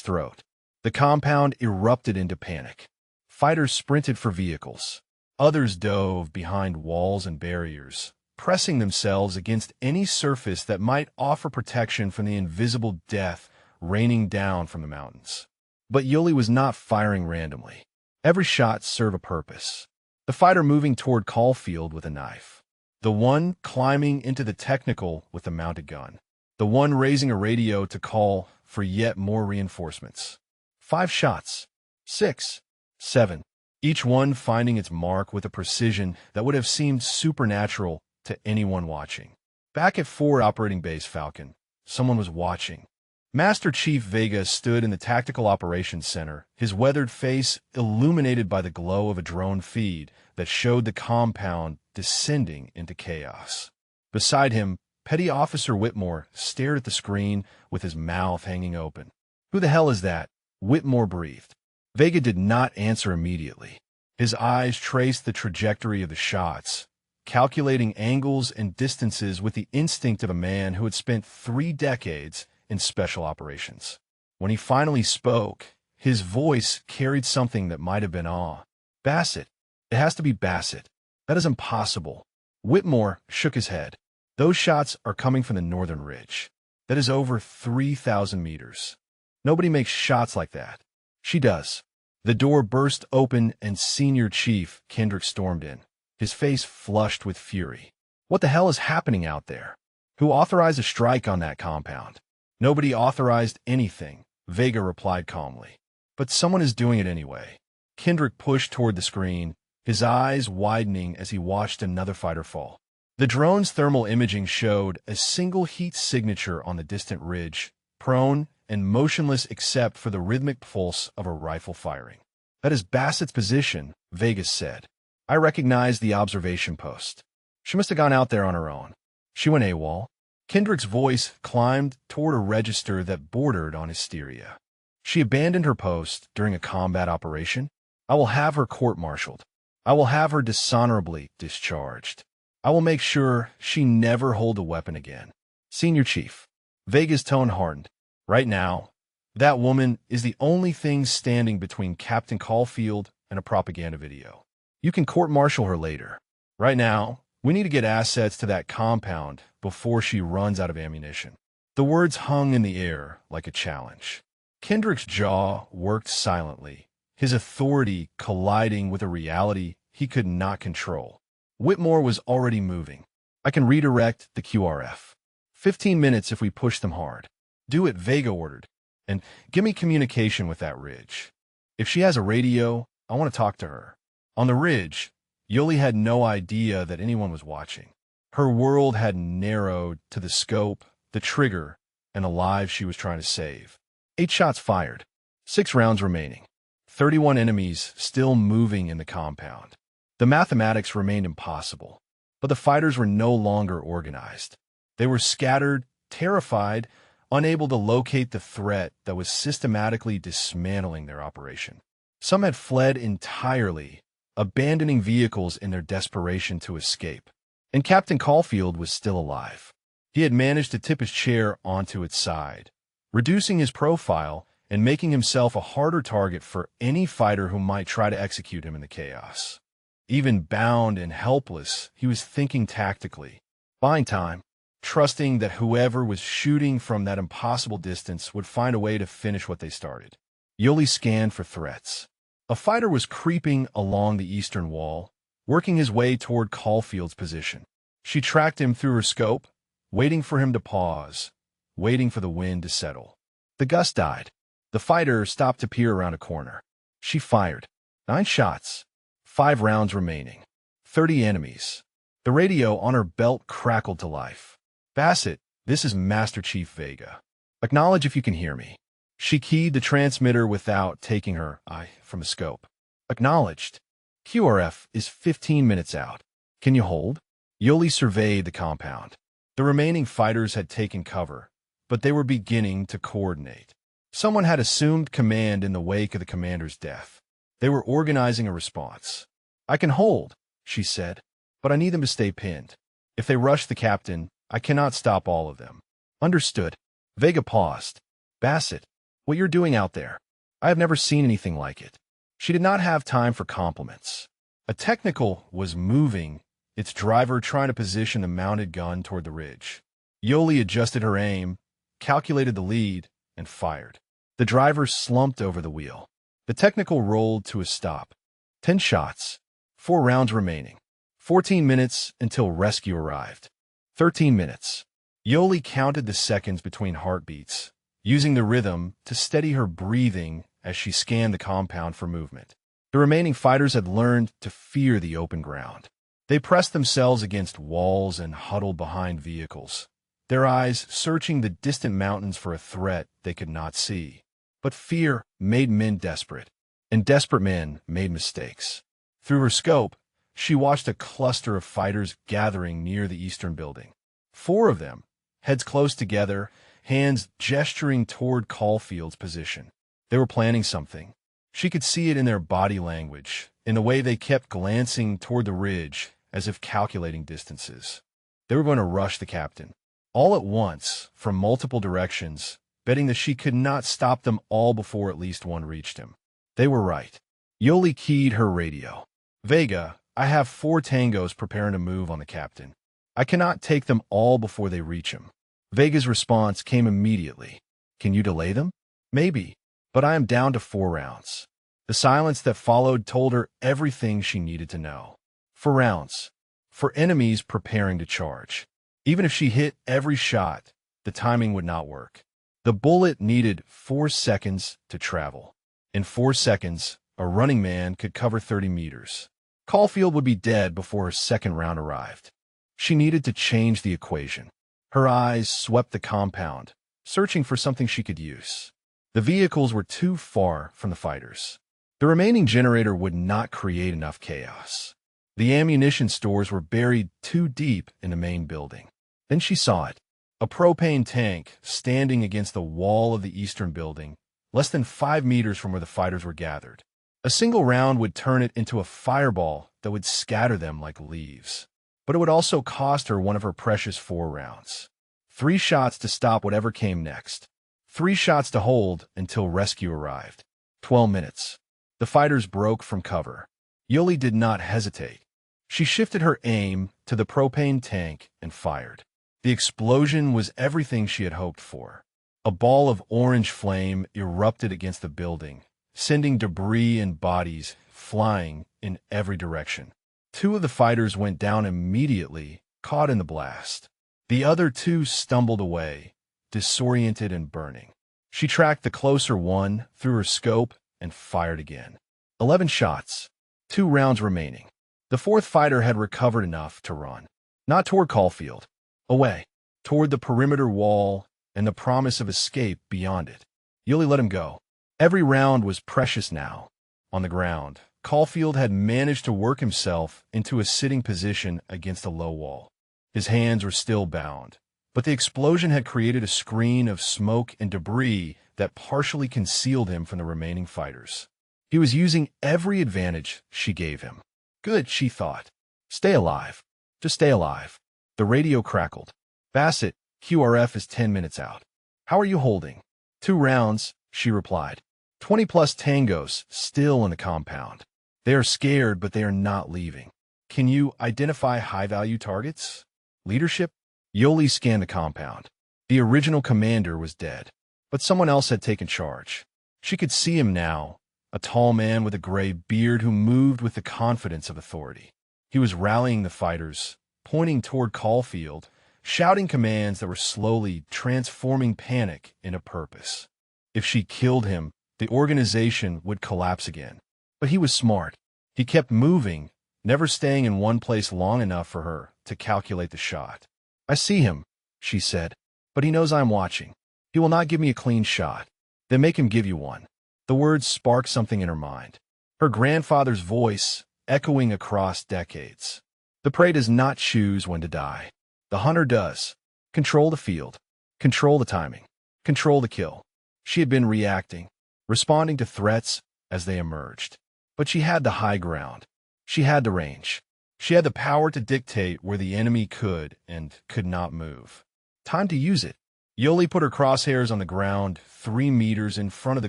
throat. The compound erupted into panic. Fighters sprinted for vehicles. Others dove behind walls and barriers, pressing themselves against any surface that might offer protection from the invisible death raining down from the mountains. But Yoli was not firing randomly. Every shot served a purpose. The fighter moving toward Caulfield with a knife. The one climbing into the technical with a mounted gun. The one raising a radio to call for yet more reinforcements. 5 shots. 6. 7. Each one finding its mark with a precision that would have seemed supernatural to anyone watching. Back at 4 Operating Base Falcon, someone was watching. Master Chief Vega stood in the Tactical Operations Center, his weathered face illuminated by the glow of a drone feed that showed the compound descending into chaos. Beside him, Petty Officer Whitmore stared at the screen with his mouth hanging open. "Who the hell is that?" Whitmore breathed. Vega did not answer immediately. His eyes traced the trajectory of the shots, calculating angles and distances with the instinct of a man who had spent 3 decades in special operations. When he finally spoke, his voice carried something that might have been awe. "Bassett. It has to be Bassett. That is impossible." Whitmore shook his head. "Those shots are coming from the northern ridge. That is over 3,000 meters. Nobody makes shots like that." "She does." The door burst open and Senior Chief Kendrick stormed in, his face flushed with fury. "What the hell is happening out there? Who authorized a strike on that compound?" "Nobody authorized anything," Vega replied calmly. "But someone is doing it anyway." Kendrick pushed toward the screen, his eyes widening as he watched another fighter fall. The drone's thermal imaging showed a single heat signature on the distant ridge, prone and motionless except for the rhythmic pulse of a rifle firing. "That is Bassett's position," Vegas said. "I recognize the observation post. She must have gone out there on her own. She went AWOL." Kendrick's voice climbed toward a register that bordered on hysteria. "She abandoned her post during a combat operation? I will have her court-martialed. I will have her dishonorably discharged. I will make sure she never hold a weapon again." "Senior Chief." Vega's tone hardened. "Right now, that woman is the only thing standing between Captain Caulfield and a propaganda video. You can court-martial her later. Right now, we need to get assets to that compound before she runs out of ammunition." The words hung in the air like a challenge. Kendrick's jaw worked silently, his authority colliding with a reality he could not control. Whitmore was already moving. "I can redirect the QRF. 15 minutes if we push them hard." "Do it," Vega ordered. "And give me communication with that ridge. If she has a radio, I want to talk to her." On the ridge, Yoli had no idea that anyone was watching. Her world had narrowed to the scope, the trigger, and the lives she was trying to save. 8 shots fired. 6 rounds remaining. 31 enemies still moving in the compound. The mathematics remained impossible, but the fighters were no longer organized. They were scattered, terrified, unable to locate the threat that was systematically dismantling their operation. Some had fled entirely, abandoning vehicles in their desperation to escape. And Captain Caulfield was still alive. He had managed to tip his chair onto its side, reducing his profile and making himself a harder target for any fighter who might try to execute him in the chaos. Even bound and helpless, he was thinking tactically, buying time, trusting that whoever was shooting from that impossible distance would find a way to finish what they started. Yoli scanned for threats. A fighter was creeping along the eastern wall, working his way toward Caulfield's position. She tracked him through her scope, waiting for him to pause, waiting for the wind to settle. The gust died. The fighter stopped to peer around a corner. She fired. 9 shots. 5 rounds remaining. 30 enemies. The radio on her belt crackled to life. Bassett, this is Master Chief Vega. Acknowledge if you can hear me. She keyed the transmitter without taking her eye from the scope. Acknowledged. QRF is 15 minutes out. Can you hold? Yoli surveyed the compound. The remaining fighters had taken cover, but they were beginning to coordinate. Someone had assumed command in the wake of the commander's death. They were organizing a response. I can hold, she said, but I need them to stay pinned. If they rush the captain, I cannot stop all of them. Understood. Vega paused. Bassett, what you're doing out there, I have never seen anything like it. She did not have time for compliments. A technical was moving, its driver trying to position the mounted gun toward the ridge. Yoli adjusted her aim, calculated the lead, and fired. The driver slumped over the wheel. The technical rolled to a stop. 10 shots. 4 rounds remaining. 14 minutes until rescue arrived. 13 minutes. Yoli counted the seconds between heartbeats, using the rhythm to steady her breathing as she scanned the compound for movement. The remaining fighters had learned to fear the open ground. They pressed themselves against walls and huddled behind vehicles, their eyes searching the distant mountains for a threat they could not see. But fear made men desperate, and desperate men made mistakes. Through her scope, she watched a cluster of fighters gathering near the eastern building. 4 of them, heads close together, hands gesturing toward Caulfield's position. They were planning something. She could see it in their body language, in the way they kept glancing toward the ridge, as if calculating distances. They were going to rush the captain, all at once, from multiple directions, betting that she could not stop them all before at least one reached him. They were right. Yoli keyed her radio. Vega, I have 4 tangos preparing to move on the captain. I cannot take them all before they reach him. Vega's response came immediately. Can you delay them? Maybe, but I am down to 4 rounds. The silence that followed told her everything she needed to know. 4 rounds. For enemies preparing to charge. Even if she hit every shot, the timing would not work. The bullet needed 4 seconds to travel. In 4 seconds, a running man could cover 30 meters. Caulfield would be dead before her second round arrived. She needed to change the equation. Her eyes swept the compound, searching for something she could use. The vehicles were too far from the fighters. The remaining generator would not create enough chaos. The ammunition stores were buried too deep in the main building. Then she saw it. A propane tank standing against the wall of the eastern building, less than 5 meters from where the fighters were gathered. A single round would turn it into a fireball that would scatter them like leaves. But it would also cost her one of her precious 4 rounds. 3 shots to stop whatever came next. 3 shots to hold until rescue arrived. 12 minutes. The fighters broke from cover. Yoli did not hesitate. She shifted her aim to the propane tank and fired. The explosion was everything she had hoped for. A ball of orange flame erupted against the building, sending debris and bodies flying in every direction. 2 of the fighters went down immediately, caught in the blast. The other 2 stumbled away, disoriented and burning. She tracked the closer one through her scope and fired again. 11 shots, 2 rounds remaining. The 4th fighter had recovered enough to run, not toward Caulfield, away, toward the perimeter wall and the promise of escape beyond it. Yoli let him go. Every round was precious now. On the ground, Caulfield had managed to work himself into a sitting position against a low wall. His hands were still bound, but the explosion had created a screen of smoke and debris that partially concealed him from the remaining fighters. He was using every advantage she gave him. Good, she thought. Stay alive. Just stay alive. The radio crackled. Bassett, QRF is 10 minutes out. How are you holding? 2 rounds, she replied. 20-plus tangos still in the compound. They are scared, but they are not leaving. Can you identify high-value targets? Leadership? Yoli scanned the compound. The original commander was dead, but someone else had taken charge. She could see him now, a tall man with a gray beard who moved with the confidence of authority. He was rallying the fighters, pointing toward Caulfield, shouting commands that were slowly transforming panic into purpose. If she killed him, the organization would collapse again. But he was smart. He kept moving, never staying in one place long enough for her to calculate the shot. I see him, she said, but he knows I'm watching. He will not give me a clean shot. Then make him give you one. The words sparked something in her mind. Her grandfather's voice echoing across decades. The prey does not choose when to die. The hunter does. Control the field. Control the timing. Control the kill. She had been reacting, responding to threats as they emerged. But she had the high ground. She had the range. She had the power to dictate where the enemy could and could not move. Time to use it. Yoli put her crosshairs on the ground 3 meters in front of the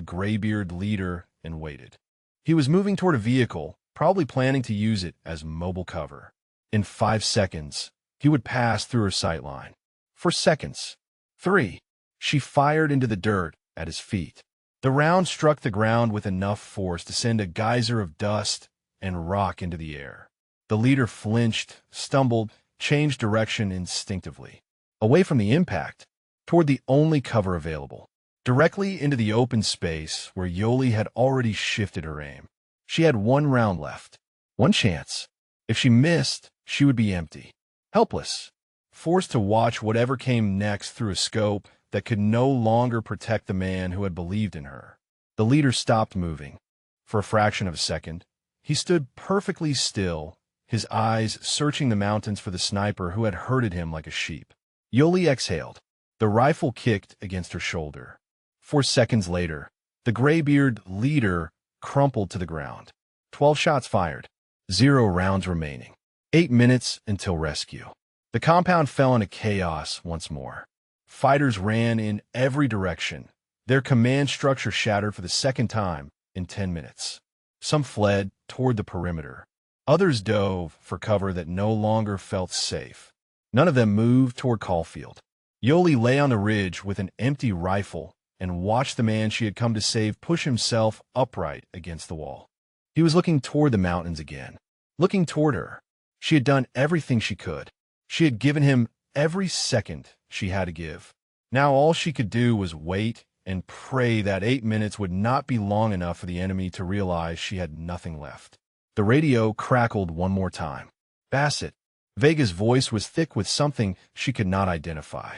graybeard leader and waited. He was moving toward a vehicle, probably planning to use it as mobile cover. In 5 seconds, he would pass through her sight line. 4 seconds. 3. She fired into the dirt at his feet. The round struck the ground with enough force to send a geyser of dust and rock into the air. The leader flinched, stumbled, changed direction instinctively. Away from the impact, toward the only cover available. Directly into the open space where Yoli had already shifted her aim. She had 1 round left. 1 chance. If she missed, she would be empty. Helpless. Forced to watch whatever came next through a scope that could no longer protect the man who had believed in her. The leader stopped moving. For a fraction of a second, he stood perfectly still, his eyes searching the mountains for the sniper who had herded him like a sheep. Yoli exhaled. The rifle kicked against her shoulder. 4 seconds later, the graybeard leader crumpled to the ground. 12 shots fired. 0 rounds remaining. 8 minutes until rescue. The compound fell into chaos once more. Fighters ran in every direction. Their command structure shattered for the second time in 10 minutes. Some fled toward the perimeter. Others dove for cover that no longer felt safe. None of them moved toward Caulfield. Yoli lay on the ridge with an empty rifle and watched the man she had come to save push himself upright against the wall. He was looking toward the mountains again, looking toward her. She had done everything she could. She had given him every second she had to give. Now all she could do was wait and pray that 8 minutes would not be long enough for the enemy to realize she had nothing left. The radio crackled one more time. Bassett. Vega's voice was thick with something she could not identify.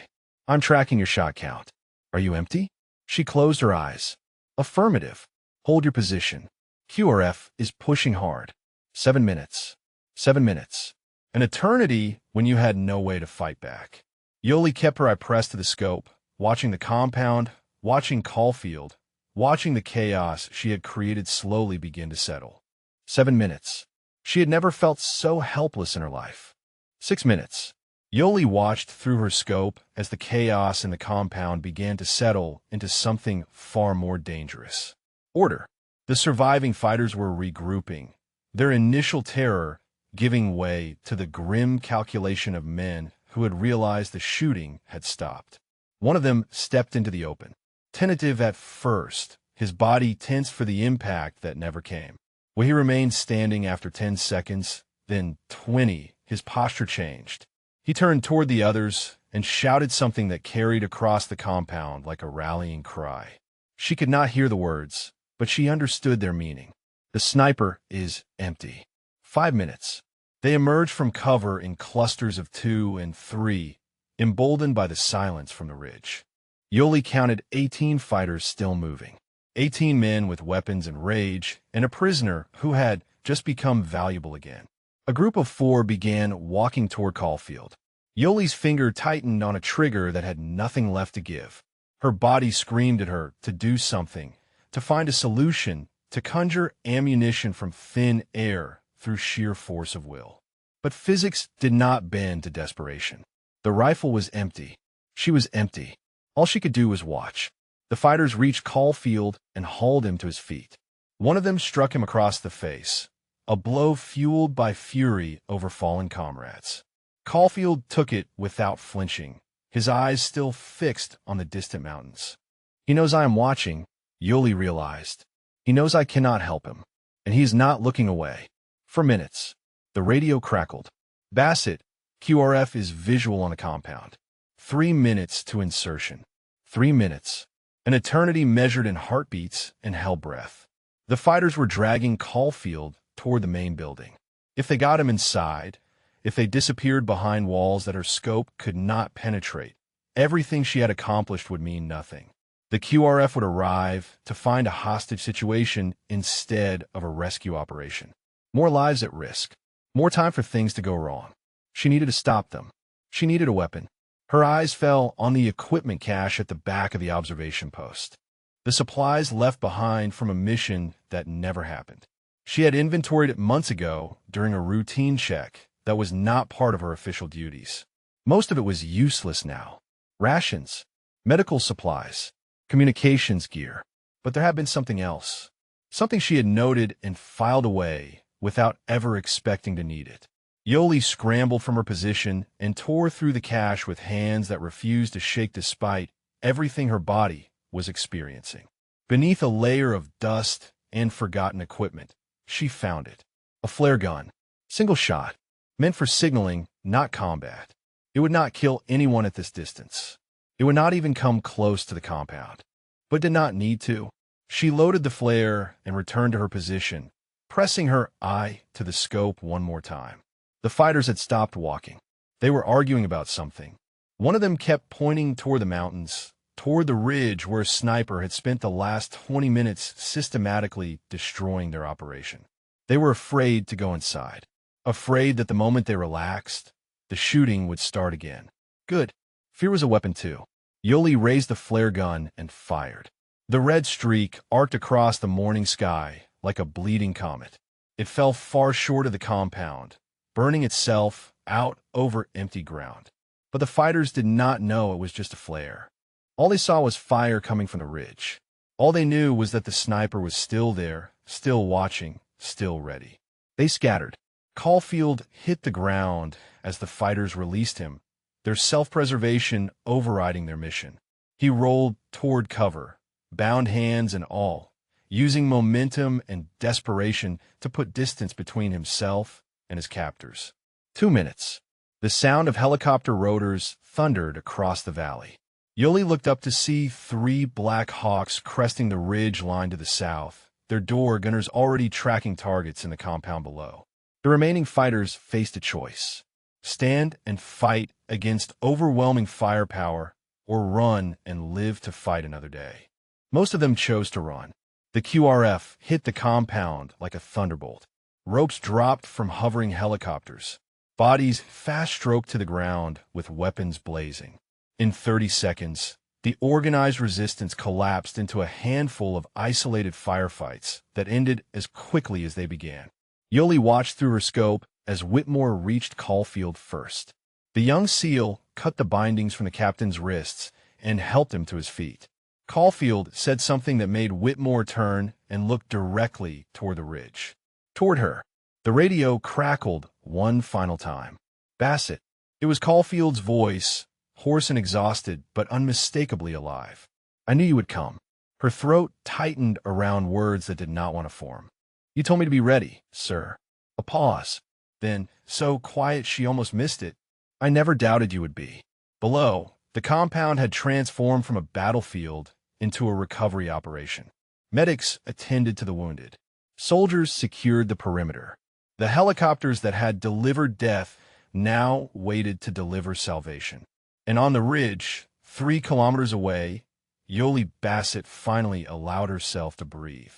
I'm tracking your shot count. Are you empty? She closed her eyes. Affirmative. Hold your position. QRF is pushing hard. 7 minutes. 7 minutes. An eternity when you had no way to fight back. Yoli kept her eye pressed to the scope, watching the compound, watching Caulfield, watching the chaos she had created slowly begin to settle. 7 minutes. She had never felt so helpless in her life. 6 minutes. Yoli watched through her scope as the chaos in the compound began to settle into something far more dangerous. Order. The surviving fighters were regrouping, their initial terror giving way to the grim calculation of men who had realized the shooting had stopped. One of them stepped into the open. Tentative at first, his body tense for the impact that never came. Where he remained standing after 10 seconds, then 20, his posture changed. He turned toward the others and shouted something that carried across the compound like a rallying cry. She could not hear the words, but she understood their meaning. The sniper is empty. 5 minutes. They emerged from cover in clusters of 2 and 3, emboldened by the silence from the ridge. Yoli counted 18 fighters still moving. 18 men with weapons and rage, and a prisoner who had just become valuable again. A group of 4 began walking toward Caulfield. Yoli's finger tightened on a trigger that had nothing left to give. Her body screamed at her to do something, to find a solution, to conjure ammunition from thin air through sheer force of will. But physics did not bend to desperation. The rifle was empty. She was empty. All she could do was watch. The fighters reached Caulfield and hauled him to his feet. One of them struck him across the face, a blow fueled by fury over fallen comrades. Caulfield took it without flinching, his eyes still fixed on the distant mountains. He knows I am watching, Yoli realized. He knows I cannot help him, and he is not looking away. For minutes, the radio crackled. Bassett, QRF is visual on the compound. 3 minutes to insertion. 3 minutes. An eternity measured in heartbeats and hell breath. The fighters were dragging Caulfield toward the main building. If they got him inside, if they disappeared behind walls that her scope could not penetrate, everything she had accomplished would mean nothing. The QRF would arrive to find a hostage situation instead of a rescue operation. More lives at risk. More time for things to go wrong. She needed to stop them. She needed a weapon. Her eyes fell on the equipment cache at the back of the observation post. The supplies left behind from a mission that never happened. She had inventoried it months ago during a routine check that was not part of her official duties. Most of it was useless now. Rations, medical supplies, communications gear. But there had been something else. Something she had noted and filed away without ever expecting to need it. Yoli scrambled from her position and tore through the cache with hands that refused to shake despite everything her body was experiencing. Beneath a layer of dust and forgotten equipment, she found it. A flare gun. Single shot. Meant for signaling, not combat. It would not kill anyone at this distance. It would not even come close to the compound. But did not need to. She loaded the flare and returned to her position, pressing her eye to the scope one more time. The fighters had stopped walking. They were arguing about something. One of them kept pointing toward the mountains, toward the ridge where a sniper had spent the last 20 minutes systematically destroying their operation. They were afraid to go inside, afraid that the moment they relaxed, the shooting would start again. Good. Fear was a weapon too. Yoli raised the flare gun and fired. The red streak arced across the morning sky like a bleeding comet. It fell far short of the compound, burning itself out over empty ground. But the fighters did not know it was just a flare. All they saw was fire coming from the ridge. All they knew was that the sniper was still there, still watching, still ready. They scattered. Caulfield hit the ground as the fighters released him, their self-preservation overriding their mission. He rolled toward cover, bound hands and all, using momentum and desperation to put distance between himself and his captors. 2 minutes. The sound of helicopter rotors thundered across the valley. Yoli looked up to see 3 Black Hawks cresting the ridge line to the south, their door gunners already tracking targets in the compound below. The remaining fighters faced a choice: stand and fight against overwhelming firepower, or run and live to fight another day. Most of them chose to run. The QRF hit the compound like a thunderbolt. Ropes dropped from hovering helicopters. Bodies fast-stroked to the ground with weapons blazing. In 30 seconds, the organized resistance collapsed into a handful of isolated firefights that ended as quickly as they began. Yoli watched through her scope as Whitmore reached Caulfield first. The young SEAL cut the bindings from the captain's wrists and helped him to his feet. Caulfield said something that made Whitmore turn and look directly toward the ridge. Toward her. The radio crackled one final time. Bassett. It was Caulfield's voice, hoarse and exhausted, but unmistakably alive. I knew you would come. Her throat tightened around words that did not want to form. You told me to be ready, sir. A pause. Then, so quiet she almost missed it. I never doubted you would be. Below, the compound had transformed from a battlefield into a recovery operation. Medics attended to the wounded. Soldiers secured the perimeter. The helicopters that had delivered death now waited to deliver salvation. And on the ridge, 3 kilometers away, Yoli Bassett finally allowed herself to breathe.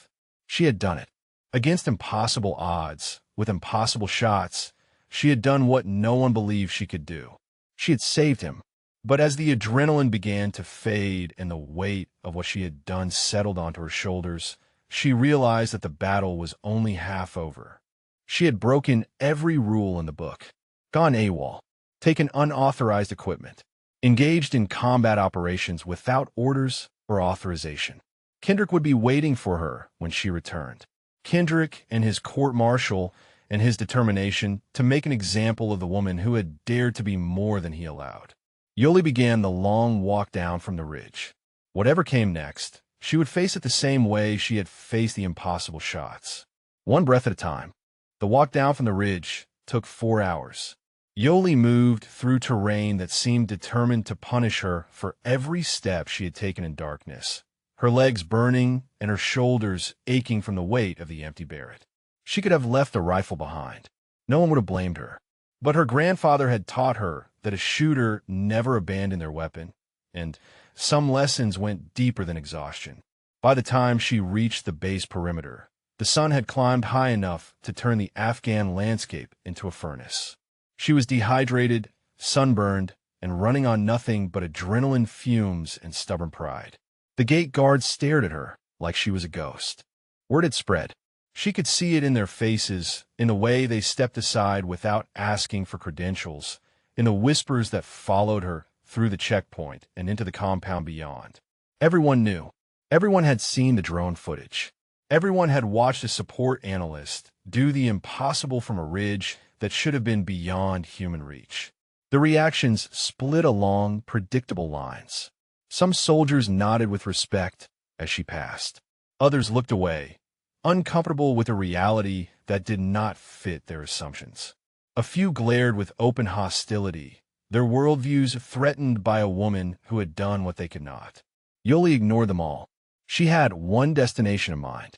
She had done it. Against impossible odds, with impossible shots, she had done what no one believed she could do. She had saved him. But as the adrenaline began to fade and the weight of what she had done settled onto her shoulders, she realized that the battle was only half over. She had broken every rule in the book, gone AWOL, taken unauthorized equipment, engaged in combat operations without orders or authorization. Kendrick would be waiting for her when she returned. Kendrick and his court-martial and his determination to make an example of the woman who had dared to be more than he allowed. Yoli began the long walk down from the ridge. Whatever came next, she would face it the same way she had faced the impossible shots. One breath at a time. The walk down from the ridge took 4 hours. Yoli moved through terrain that seemed determined to punish her for every step she had taken in darkness, her legs burning and her shoulders aching from the weight of the empty Barrett. She could have left the rifle behind. No one would have blamed her. But her grandfather had taught her that a shooter never abandoned their weapon, and some lessons went deeper than exhaustion. By the time she reached the base perimeter, the sun had climbed high enough to turn the Afghan landscape into a furnace. She was dehydrated, sunburned, and running on nothing but adrenaline fumes and stubborn pride. The gate guards stared at her like she was a ghost. Word had spread. She could see it in their faces, in the way they stepped aside without asking for credentials, in the whispers that followed her through the checkpoint and into the compound beyond. Everyone knew. Everyone had seen the drone footage. Everyone had watched a support analyst do the impossible from a ridge that should have been beyond human reach. The reactions split along predictable lines. Some soldiers nodded with respect as she passed. Others looked away, uncomfortable with a reality that did not fit their assumptions. A few glared with open hostility, their worldviews threatened by a woman who had done what they could not. Yoli ignored them all. She had one destination in mind.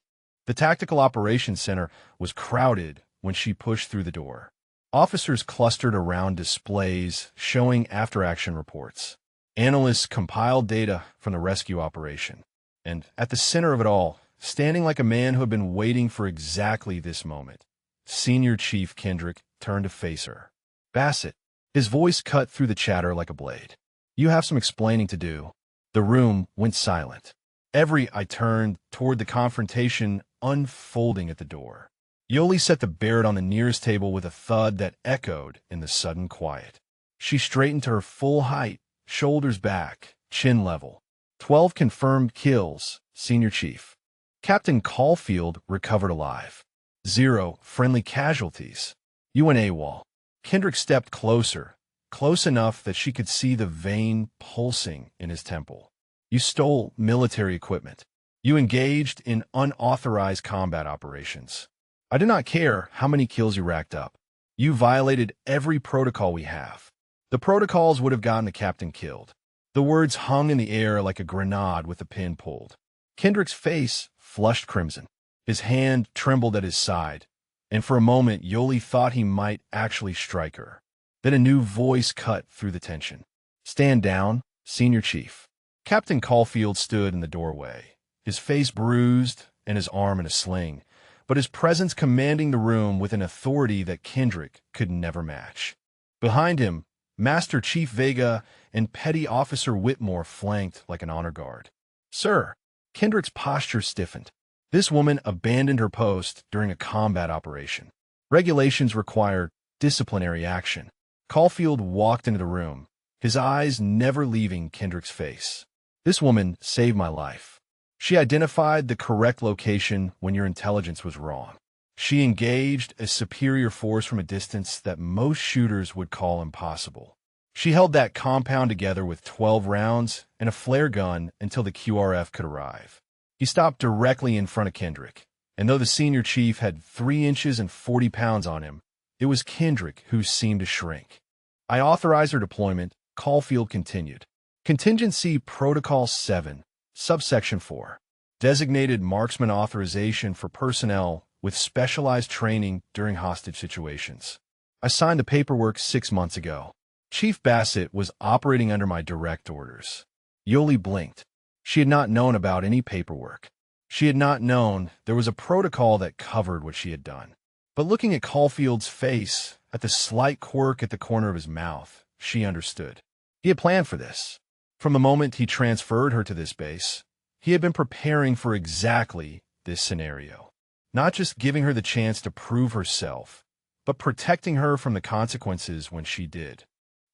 The Tactical Operations Center was crowded when she pushed through the door. Officers clustered around displays showing after-action reports. Analysts compiled data from the rescue operation. And at the center of it all, standing like a man who had been waiting for exactly this moment, Senior Chief Kendrick turned to face her. "Bassett." His voice cut through the chatter like a blade. "You have some explaining to do." The room went silent. I turned toward the confrontation unfolding at the door. Yoli set the Barrett on the nearest table with a thud that echoed in the sudden quiet. She straightened to her full height, shoulders back, chin level. 12 confirmed kills, Senior Chief. Captain Caulfield recovered alive. 0 friendly casualties. You went AWOL. Kendrick stepped closer, close enough that she could see the vein pulsing in his temple. You stole military equipment. You engaged in unauthorized combat operations. I do not care how many kills you racked up. You violated every protocol we have. The protocols would have gotten the captain killed. The words hung in the air like a grenade with the pin pulled. Kendrick's face flushed crimson. His hand trembled at his side, and for a moment Yoli thought he might actually strike her. Then a new voice cut through the tension. "Stand down, Senior Chief." Captain Caulfield stood in the doorway, his face bruised and his arm in a sling, but his presence commanding the room with an authority that Kendrick could never match. Behind him, Master Chief Vega and Petty Officer Whitmore flanked like an honor guard. "Sir." Kendrick's posture stiffened. This woman abandoned her post during a combat operation. Regulations required disciplinary action. Caulfield walked into the room, his eyes never leaving Kendrick's face. "This woman saved my life. She identified the correct location when your intelligence was wrong. She engaged a superior force from a distance that most shooters would call impossible. She held that compound together with 12 rounds and a flare gun until the QRF could arrive." He stopped directly in front of Kendrick, and though the Senior Chief had 3 inches and 40 pounds on him, it was Kendrick who seemed to shrink. "I authorize her deployment," Caulfield continued. "Contingency Protocol 7, Subsection 4. Designated marksman authorization for personnel with specialized training during hostage situations. I signed the paperwork 6 months ago. Chief Bassett was operating under my direct orders." Yoli blinked. She had not known about any paperwork. She had not known there was a protocol that covered what she had done. But looking at Caulfield's face, at the slight quirk at the corner of his mouth, she understood. He had planned for this. From the moment he transferred her to this base, he had been preparing for exactly this scenario. Not just giving her the chance to prove herself, but protecting her from the consequences when she did.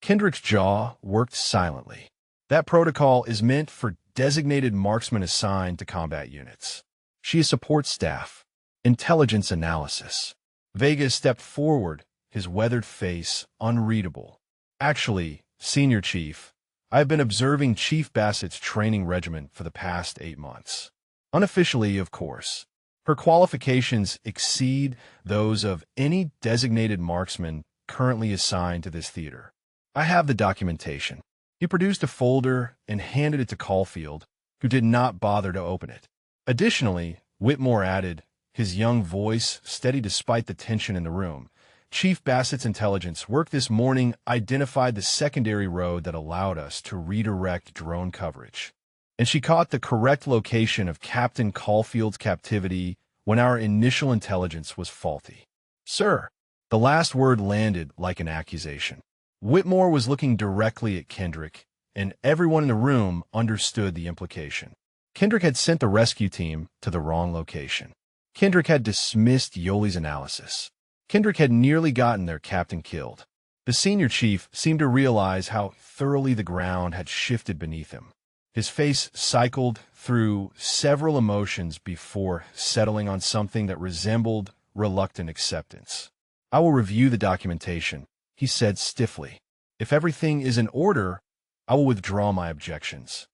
Kendrick's jaw worked silently. That protocol is meant for designated marksmen assigned to combat units. She is support staff. Intelligence analysis. Vega stepped forward, his weathered face unreadable. Actually, Senior Chief, I have been observing Chief Bassett's training regimen for the past 8 months. Unofficially, of course. Her qualifications exceed those of any designated marksman currently assigned to this theater. I have the documentation. He produced a folder and handed it to Caulfield, who did not bother to open it. Additionally, Whitmore added, his young voice steady despite the tension in the room, Chief Bassett's intelligence work this morning identified the secondary road that allowed us to redirect drone coverage. And she caught the correct location of Captain Caulfield's captivity when our initial intelligence was faulty. Sir, the last word landed like an accusation. Whitmore was looking directly at Kendrick, and everyone in the room understood the implication. Kendrick had sent the rescue team to the wrong location. Kendrick had dismissed Yoli's analysis. Kendrick had nearly gotten their captain killed. The senior chief seemed to realize how thoroughly the ground had shifted beneath him. His face cycled through several emotions before settling on something that resembled reluctant acceptance. I will review the documentation, he said stiffly. If everything is in order, I will withdraw my objections.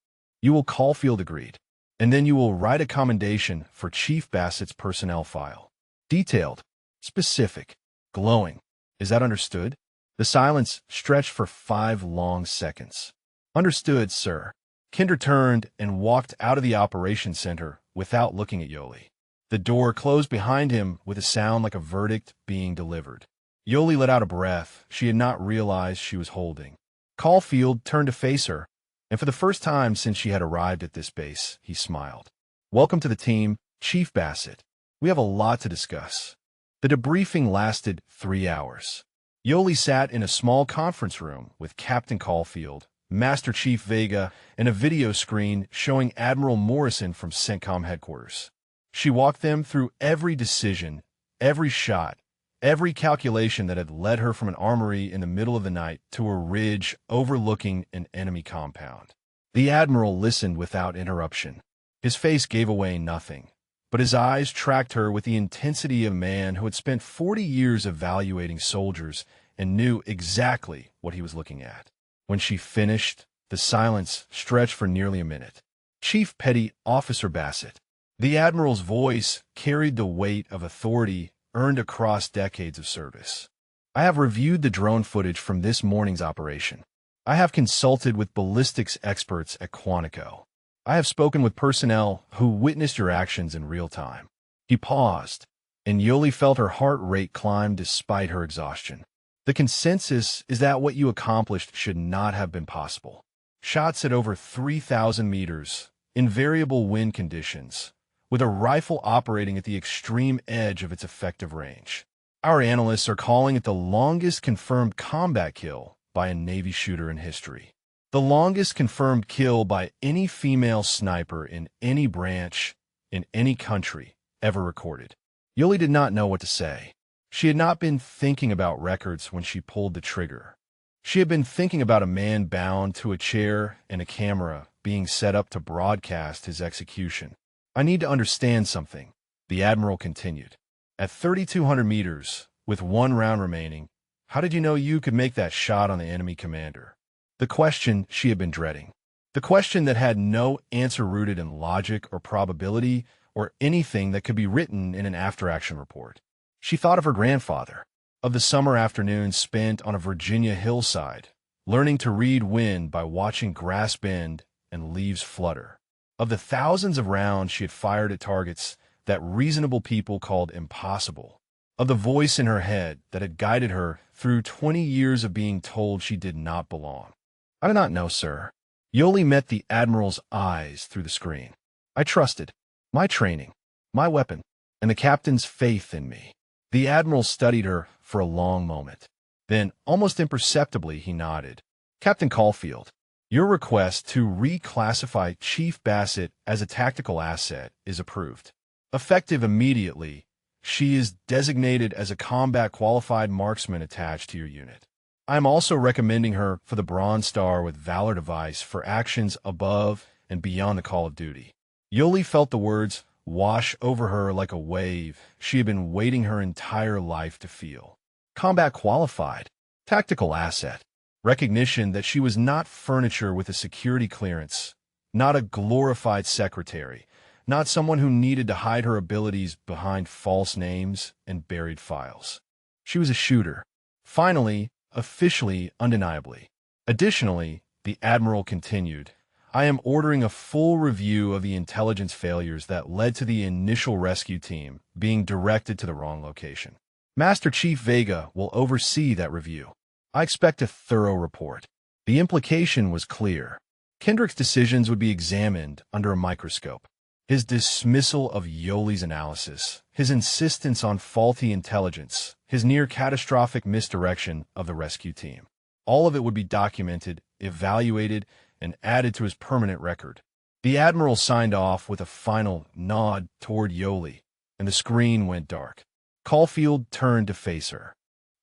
You will Caulfield agreed, and then you will write a commendation for Chief Bassett's personnel file. Detailed, specific, glowing. Is that understood? The silence stretched for 5 long seconds. Understood, sir. Kinder turned and walked out of the operations center without looking at Yoli. The door closed behind him with a sound like a verdict being delivered. Yoli let out a breath she had not realized she was holding. Caulfield turned to face her, and for the first time since she had arrived at this base, he smiled. Welcome to the team, Chief Bassett. We have a lot to discuss. The debriefing lasted 3 hours. Yoli sat in a small conference room with Captain Caulfield, Master Chief Vega, and a video screen showing Admiral Morrison from CENTCOM headquarters. She walked them through every decision, every shot, every calculation that had led her from an armory in the middle of the night to a ridge overlooking an enemy compound. The Admiral listened without interruption. His face gave away nothing, but his eyes tracked her with the intensity of a man who had spent 40 years evaluating soldiers and knew exactly what he was looking at. When she finished, the silence stretched for nearly a minute. Chief Petty Officer Bassett. The Admiral's voice carried the weight of authority earned across decades of service. I have reviewed the drone footage from this morning's operation. I have consulted with ballistics experts at Quantico. I have spoken with personnel who witnessed your actions in real time. He paused, and Yoli felt her heart rate climb despite her exhaustion. The consensus is that what you accomplished should not have been possible. Shots at over 3,000 meters, in variable wind conditions, with a rifle operating at the extreme edge of its effective range. Our analysts are calling it the longest confirmed combat kill by a Navy shooter in history. The longest confirmed kill by any female sniper in any branch, in any country, ever recorded. Yoli did not know what to say. She had not been thinking about records when she pulled the trigger. She had been thinking about a man bound to a chair and a camera being set up to broadcast his execution. I need to understand something, the Admiral continued. At 3,200 meters, with 1 round remaining, how did you know you could make that shot on the enemy commander? The question she had been dreading. The question that had no answer rooted in logic or probability or anything that could be written in an after-action report. She thought of her grandfather, of the summer afternoons spent on a Virginia hillside, learning to read wind by watching grass bend and leaves flutter, of the thousands of rounds she had fired at targets that reasonable people called impossible, of the voice in her head that had guided her through 20 years of being told she did not belong. I do not know, sir. Yoli met the Admiral's eyes through the screen. I trusted my training, my weapon, and the captain's faith in me. The Admiral studied her for a long moment. Then, almost imperceptibly, he nodded. Captain Caulfield, your request to reclassify Chief Bassett as a tactical asset is approved. Effective immediately, she is designated as a combat-qualified marksman attached to your unit. I am also recommending her for the Bronze Star with Valor Device for actions above and beyond the call of duty. Yoli felt the words wash over her like a wave she had been waiting her entire life to feel. Combat qualified, tactical asset, recognition that she was not furniture with a security clearance, not a glorified secretary, not someone who needed to hide her abilities behind false names and buried files. She was a shooter. Finally, officially, undeniably. Additionally, the Admiral continued, I am ordering a full review of the intelligence failures that led to the initial rescue team being directed to the wrong location. Master Chief Vega will oversee that review. I expect a thorough report. The implication was clear. Kendrick's decisions would be examined under a microscope. His dismissal of Yoli's analysis, his insistence on faulty intelligence, his near-catastrophic misdirection of the rescue team. All of it would be documented, evaluated, and added to his permanent record. The Admiral signed off with a final nod toward Yoli, and the screen went dark. Caulfield turned to face her.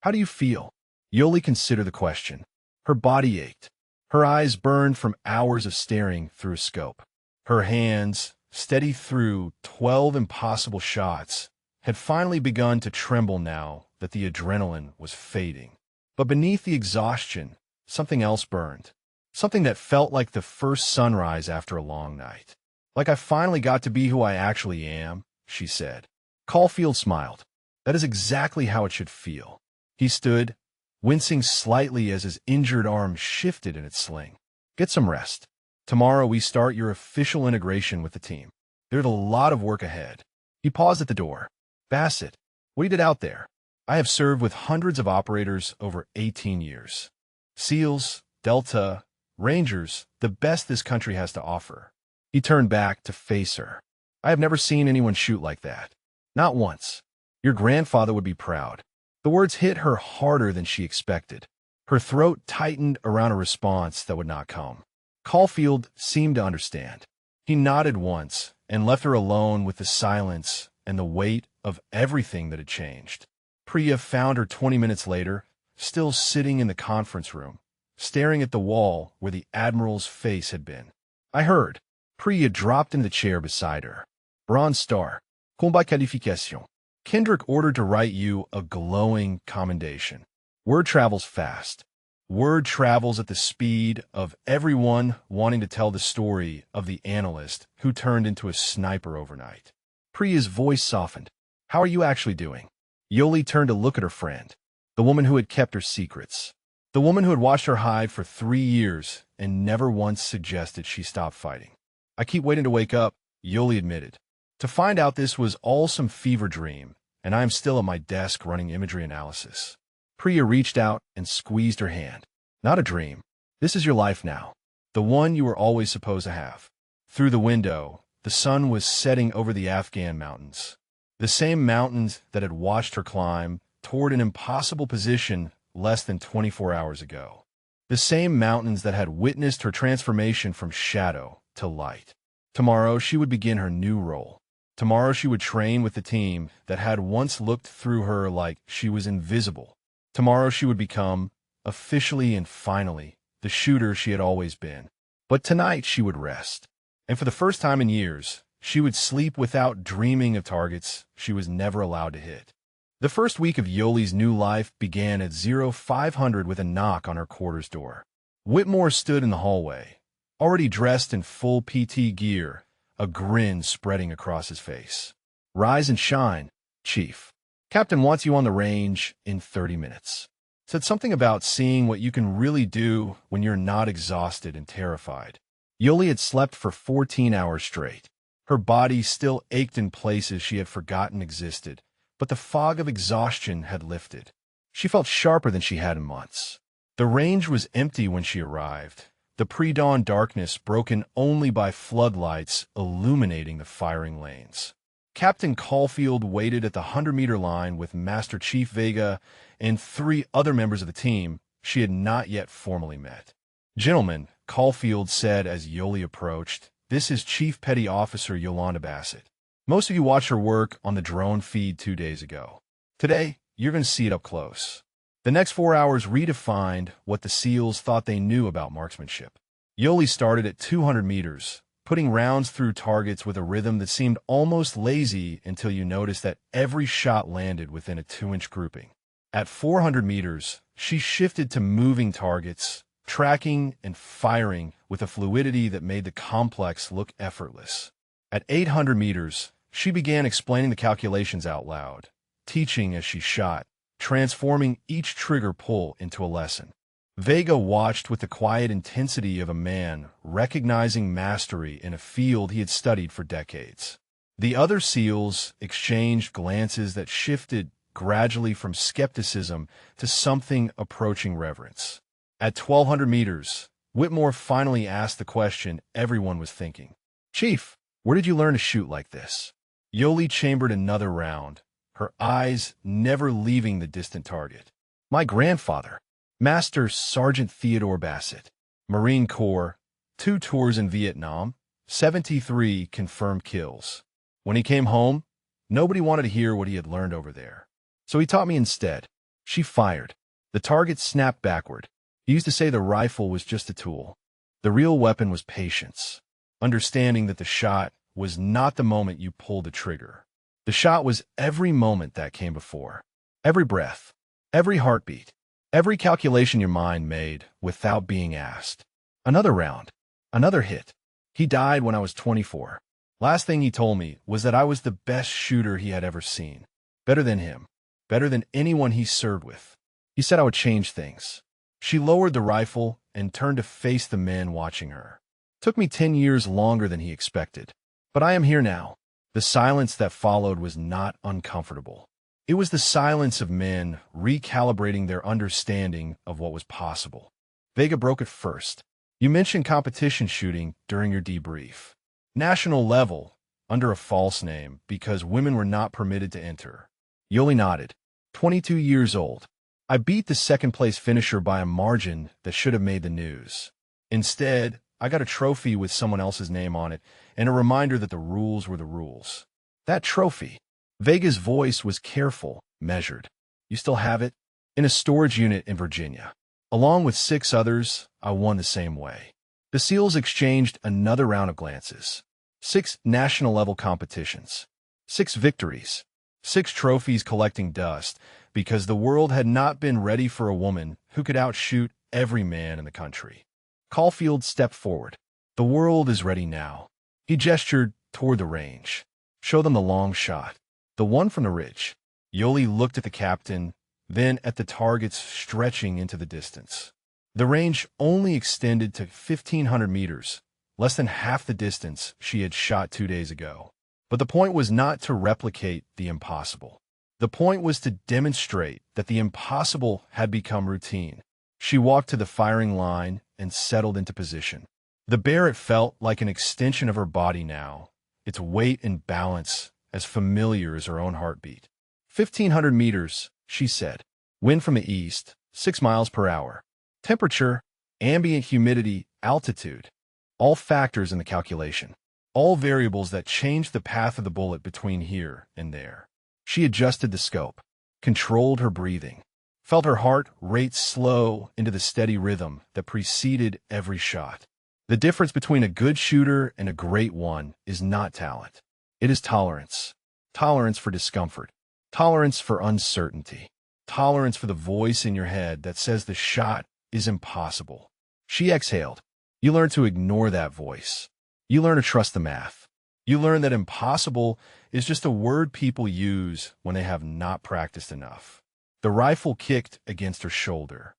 How do you feel? Yoli considered the question. Her body ached. Her eyes burned from hours of staring through a scope. Her hands, steady through 12 impossible shots, had finally begun to tremble now that the adrenaline was fading. But beneath the exhaustion, something else burned. Something that felt like the first sunrise after a long night. Like I finally got to be who I actually am, she said. Caulfield smiled. That is exactly how it should feel. He stood, wincing slightly as his injured arm shifted in its sling. Get some rest. Tomorrow we start your official integration with the team. There's a lot of work ahead. He paused at the door. Bassett, what you did out there? I have served with hundreds of operators over 18 years. SEALs, Delta, Rangers, the best this country has to offer. He turned back to face her. I have never seen anyone shoot like that. Not once. Your grandfather would be proud. The words hit her harder than she expected. Her throat tightened around a response that would not come. Caulfield seemed to understand. He nodded once and left her alone with the silence and the weight of everything that had changed. Priya found her 20 minutes later, still sitting in the conference room, staring at the wall where the Admiral's face had been. I heard. Priya dropped into the chair beside her. Bronze Star. Combat qualification. Kendrick ordered to write you a glowing commendation. Word travels fast. Word travels at the speed of everyone wanting to tell the story of the analyst who turned into a sniper overnight. Priya's voice softened. How are you actually doing? Yoli turned to look at her friend, the woman who had kept her secrets, the woman who had watched her hide for 3 years and never once suggested she stop fighting. I keep waiting to wake up, Yoli admitted, to find out this was all some fever dream, and I am still at my desk running imagery analysis. Priya reached out and squeezed her hand. Not a dream. This is your life now, the one you were always supposed to have. Through the window, the sun was setting over the Afghan mountains. The same mountains that had watched her climb toward an impossible position less than 24 hours ago. The same mountains that had witnessed her transformation from shadow to light. Tomorrow she would begin her new role. Tomorrow she would train with the team that had once looked through her like she was invisible. Tomorrow she would become, officially and finally, the shooter she had always been. But tonight she would rest. And for the first time in years, she would sleep without dreaming of targets she was never allowed to hit. The first week of Yoli's new life began at 0500 with a knock on her quarters door. Whitmore stood in the hallway, already dressed in full PT gear, a grin spreading across his face. Rise and shine, Chief. Captain wants you on the range in 30 minutes. Said something about seeing what you can really do when you're not exhausted and terrified. Yoli had slept for 14 hours straight. Her body still ached in places she had forgotten existed, but the fog of exhaustion had lifted. She felt sharper than she had in months. The range was empty when she arrived, the pre-dawn darkness broken only by floodlights illuminating the firing lanes. Captain Caulfield waited at the 100-meter line with Master Chief Vega and 3 other members of the team she had not yet formally met. "Gentlemen," Caulfield said as Yoli approached, "this is Chief Petty Officer Yolanda Bassett. Most of you watched her work on the drone feed 2 days ago. Today, you're going to see it up close." The next 4 hours redefined what the SEALs thought they knew about marksmanship. Yoli started at 200 meters, putting rounds through targets with a rhythm that seemed almost lazy until you noticed that every shot landed within a 2-inch grouping. At 400 meters, she shifted to moving targets, tracking and firing with a fluidity that made the complex look effortless. At 800 meters, she began explaining the calculations out loud, teaching as she shot, transforming each trigger pull into a lesson. Vega watched with the quiet intensity of a man recognizing mastery in a field he had studied for decades. The other SEALs exchanged glances that shifted gradually from skepticism to something approaching reverence. At 1,200 meters, Whitmore finally asked the question everyone was thinking. "Chief, where did you learn to shoot like this?" Yoli chambered another round, her eyes never leaving the distant target. "My grandfather, Master Sergeant Theodore Bassett, Marine Corps, 2 tours in Vietnam, 73 confirmed kills. When he came home, nobody wanted to hear what he had learned over there. So he taught me instead." She fired. The target snapped backward. He used to say the rifle was just a tool. The real weapon was patience, understanding that the shot was not the moment you pulled the trigger. The shot was every moment that came before. Every breath, every heartbeat, every calculation your mind made without being asked. Another round, another hit. He died when I was 24. Last thing he told me was that I was the best shooter he had ever seen. Better than him. Better than anyone he served with. He said I would change things. She lowered the rifle and turned to face the men watching her. Took me 10 years longer than he expected. But I am here now. The silence that followed was not uncomfortable. It was the silence of men recalibrating their understanding of what was possible. Vega broke it first. "You mentioned competition shooting during your debrief. National level, under a false name, because women were not permitted to enter." Yoli nodded. 22 years old. "I beat the second-place finisher by a margin that should have made the news. Instead, I got a trophy with someone else's name on it and a reminder that the rules were the rules. That trophy." Vega's voice was careful, measured. "You still have it?" "In a storage unit in Virginia. Along with 6 others, I won the same way." The SEALs exchanged another round of glances. 6 national-level competitions. 6 victories. 6 trophies collecting dust, because the world had not been ready for a woman who could outshoot every man in the country. Caulfield stepped forward. "The world is ready now." He gestured toward the range. "Show them the long shot. The one from the ridge." Yoli looked at the captain, then at the targets stretching into the distance. The range only extended to 1,500 meters, less than half the distance she had shot 2 days ago. But the point was not to replicate the impossible. The point was to demonstrate that the impossible had become routine. She walked to the firing line and settled into position. The Barrett felt like an extension of her body now, its weight and balance as familiar as her own heartbeat. 1,500 meters, she said. Wind from the east, 6 miles per hour. Temperature, ambient humidity, altitude. All factors in the calculation. All variables that changed the path of the bullet between here and there. She adjusted the scope, controlled her breathing, felt her heart rate slow into the steady rhythm that preceded every shot. The difference between a good shooter and a great one is not talent. It is tolerance. Tolerance for discomfort. Tolerance for uncertainty. Tolerance for the voice in your head that says the shot is impossible. She exhaled. You learn to ignore that voice. You learn to trust the math. You learn that impossible is just a word people use when they have not practiced enough. The rifle kicked against her shoulder.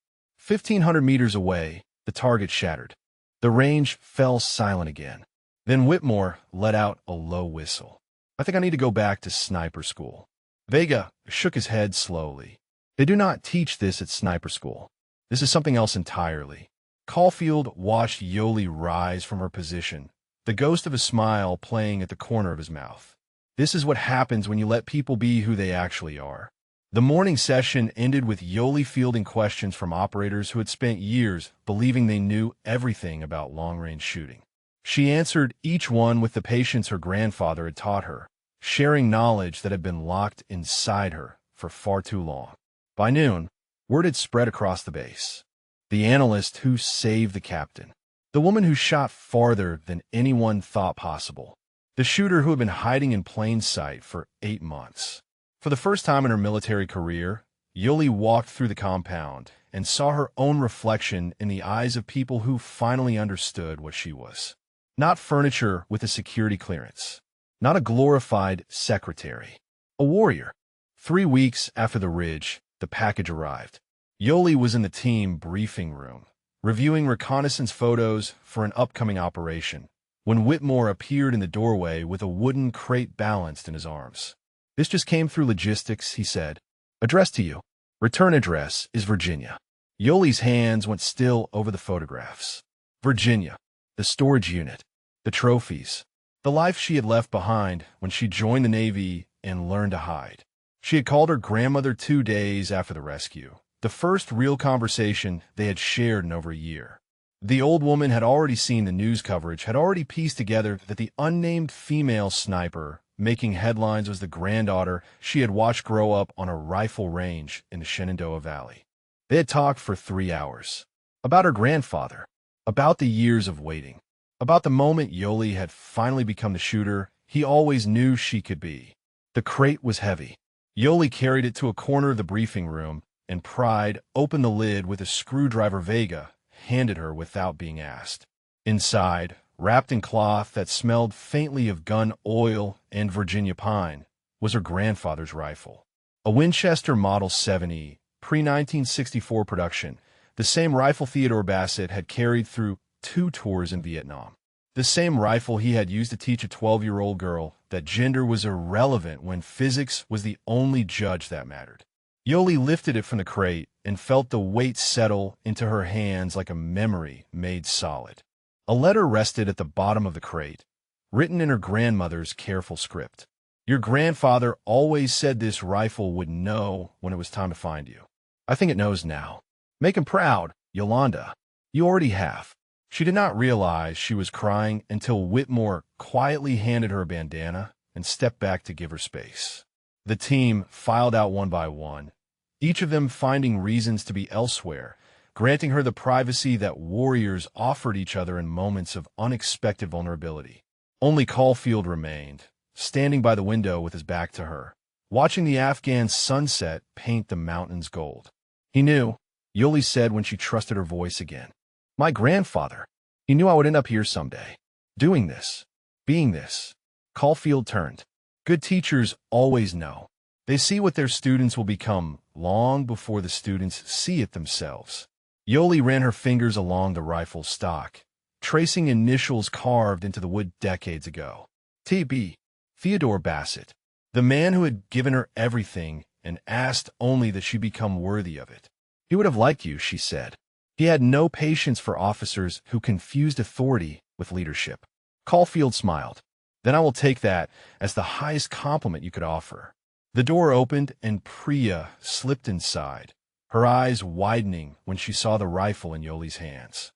1,500 meters away, the target shattered. The range fell silent again. Then Whitmore let out a low whistle. I think I need to go back to sniper school. Vega shook his head slowly. They do not teach this at sniper school. This is something else entirely. Caulfield watched Yoli rise from her position, the ghost of a smile playing at the corner of his mouth. This is what happens when you let people be who they actually are. The morning session ended with Yoli fielding questions from operators who had spent years believing they knew everything about long-range shooting. She answered each one with the patience her grandfather had taught her, sharing knowledge that had been locked inside her for far too long. By noon, word had spread across the base. The analyst who saved the captain. The woman who shot farther than anyone thought possible. The shooter who had been hiding in plain sight for 8 months. For the first time in her military career, Yoli walked through the compound and saw her own reflection in the eyes of people who finally understood what she was. Not furniture with a security clearance. Not a glorified secretary. A warrior. 3 weeks after the ridge, the package arrived. Yoli was in the team briefing room, reviewing reconnaissance photos for an upcoming operation, when Whitmore appeared in the doorway with a wooden crate balanced in his arms. "This just came through logistics," he said. "Addressed to you. Return address is Virginia." Yoli's hands went still over the photographs. Virginia, the storage unit, the trophies, the life she had left behind when she joined the Navy and learned to hide. She had called her grandmother 2 days after the rescue, the first real conversation they had shared in over a year. The old woman had already seen the news coverage, had already pieced together that the unnamed female sniper making headlines was the granddaughter she had watched grow up on a rifle range in the Shenandoah Valley. They had talked for 3 hours. About her grandfather. About the years of waiting. About the moment Yoli had finally become the shooter he always knew she could be. The crate was heavy. Yoli carried it to a corner of the briefing room, and Pride opened the lid with a screwdriver Vega handed her without being asked. Inside, wrapped in cloth that smelled faintly of gun oil and Virginia pine, was her grandfather's rifle. A Winchester Model 7E, pre-1964 production, the same rifle Theodore Bassett had carried through 2 tours in Vietnam. The same rifle he had used to teach a 12-year-old girl that gender was irrelevant when physics was the only judge that mattered. Yoli lifted it from the crate and felt the weight settle into her hands like a memory made solid. A letter rested at the bottom of the crate, written in her grandmother's careful script. "Your grandfather always said this rifle would know when it was time to find you. I think it knows now. Make him proud, Yolanda. You already have." She did not realize she was crying until Whitmore quietly handed her a bandana and stepped back to give her space. The team filed out one by one, each of them finding reasons to be elsewhere, granting her the privacy that warriors offered each other in moments of unexpected vulnerability. Only Caulfield remained, standing by the window with his back to her, watching the Afghan sunset paint the mountains gold. He knew, Yoli said when she trusted her voice again. "My grandfather. He knew I would end up here someday. Doing this. Being this." Caulfield turned. Good teachers always know. They see what their students will become long before the students see it themselves. Yoli ran her fingers along the rifle stock, tracing initials carved into the wood decades ago. T.B. Theodore Bassett, the man who had given her everything and asked only that she become worthy of it. "He would have liked you," she said. He had no patience for officers who confused authority with leadership. Caulfield smiled. "Then I will take that as the highest compliment you could offer." The door opened and Priya slipped inside, her eyes widening when she saw the rifle in Yoli's hands.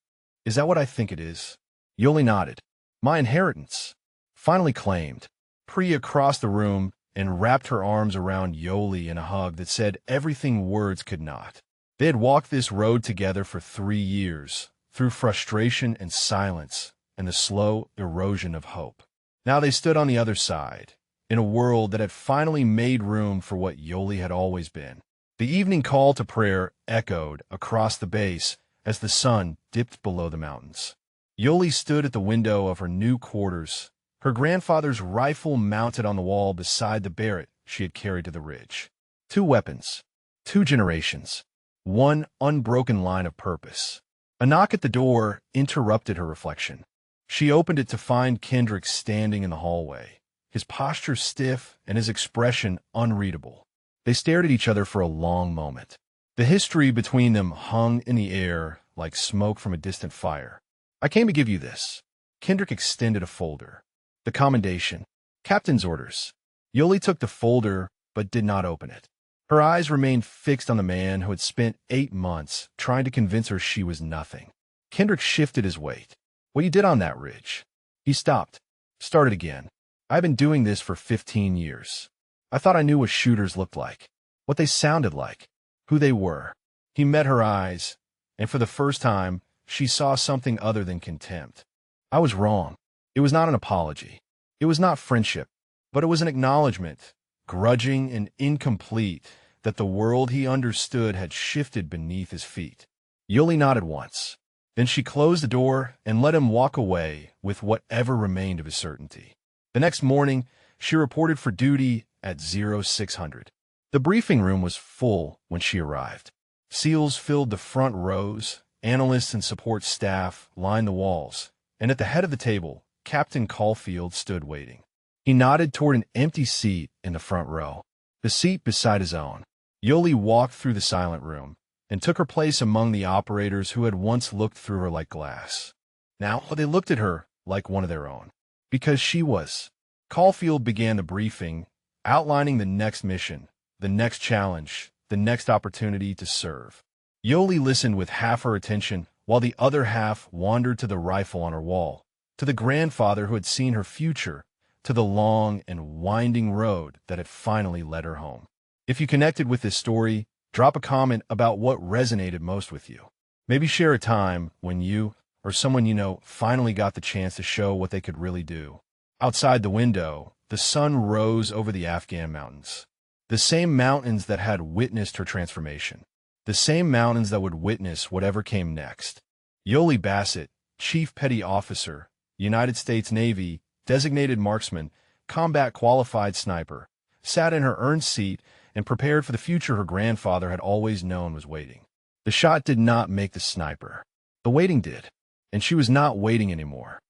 "Is that what I think it is?" Yoli nodded. "My inheritance." Finally claimed. Priya crossed the room and wrapped her arms around Yoli in a hug that said everything words could not. They had walked this road together for 3 years, through frustration and silence and the slow erosion of hope. Now they stood on the other side, in a world that had finally made room for what Yoli had always been. The evening call to prayer echoed across the base as the sun dipped below the mountains. Yoli stood at the window of her new quarters, her grandfather's rifle mounted on the wall beside the Barrett she had carried to the ridge. 2 weapons, 2 generations. One unbroken line of purpose. A knock at the door interrupted her reflection. She opened it to find Kendrick standing in the hallway, his posture stiff and his expression unreadable. They stared at each other for a long moment. The history between them hung in the air like smoke from a distant fire. "I came to give you this." Kendrick extended a folder. "The commendation. Captain's orders." Yoli took the folder, but did not open it. Her eyes remained fixed on the man who had spent 8 months trying to convince her she was nothing. Kendrick shifted his weight. What you did on that ridge? He stopped. Started again. I've been doing this for 15 years. I thought I knew what shooters looked like, what they sounded like, who they were. He met her eyes, and for the first time, she saw something other than contempt. I was wrong. It was not an apology. It was not friendship, but it was an acknowledgement, grudging and incomplete, that the world he understood had shifted beneath his feet. Yoli nodded once. Then she closed the door and let him walk away with whatever remained of his certainty. The next morning, she reported for duty at 0600. The briefing room was full when she arrived. SEALs filled the front rows, analysts and support staff lined the walls, and at the head of the table, Captain Caulfield stood waiting. He nodded toward an empty seat in the front row, the seat beside his own. Yoli walked through the silent room and took her place among the operators who had once looked through her like glass. Now they looked at her like one of their own, because she was. Caulfield began the briefing, outlining the next mission, the next challenge, the next opportunity to serve. Yoli listened with half her attention, while the other half wandered to the rifle on her wall, to the grandfather who had seen her future, to the long and winding road that had finally led her home. If you connected with this story, drop a comment about what resonated most with you. Maybe share a time when you, or someone you know, finally got the chance to show what they could really do. Outside the window, the sun rose over the Afghan mountains. The same mountains that had witnessed her transformation. The same mountains that would witness whatever came next. Yoli Bassett, Chief Petty Officer, United States Navy, designated marksman, combat qualified sniper, sat in her earned seat and prepared for the future her grandfather had always known was waiting. The shot did not make the sniper. The waiting did, and she was not waiting anymore.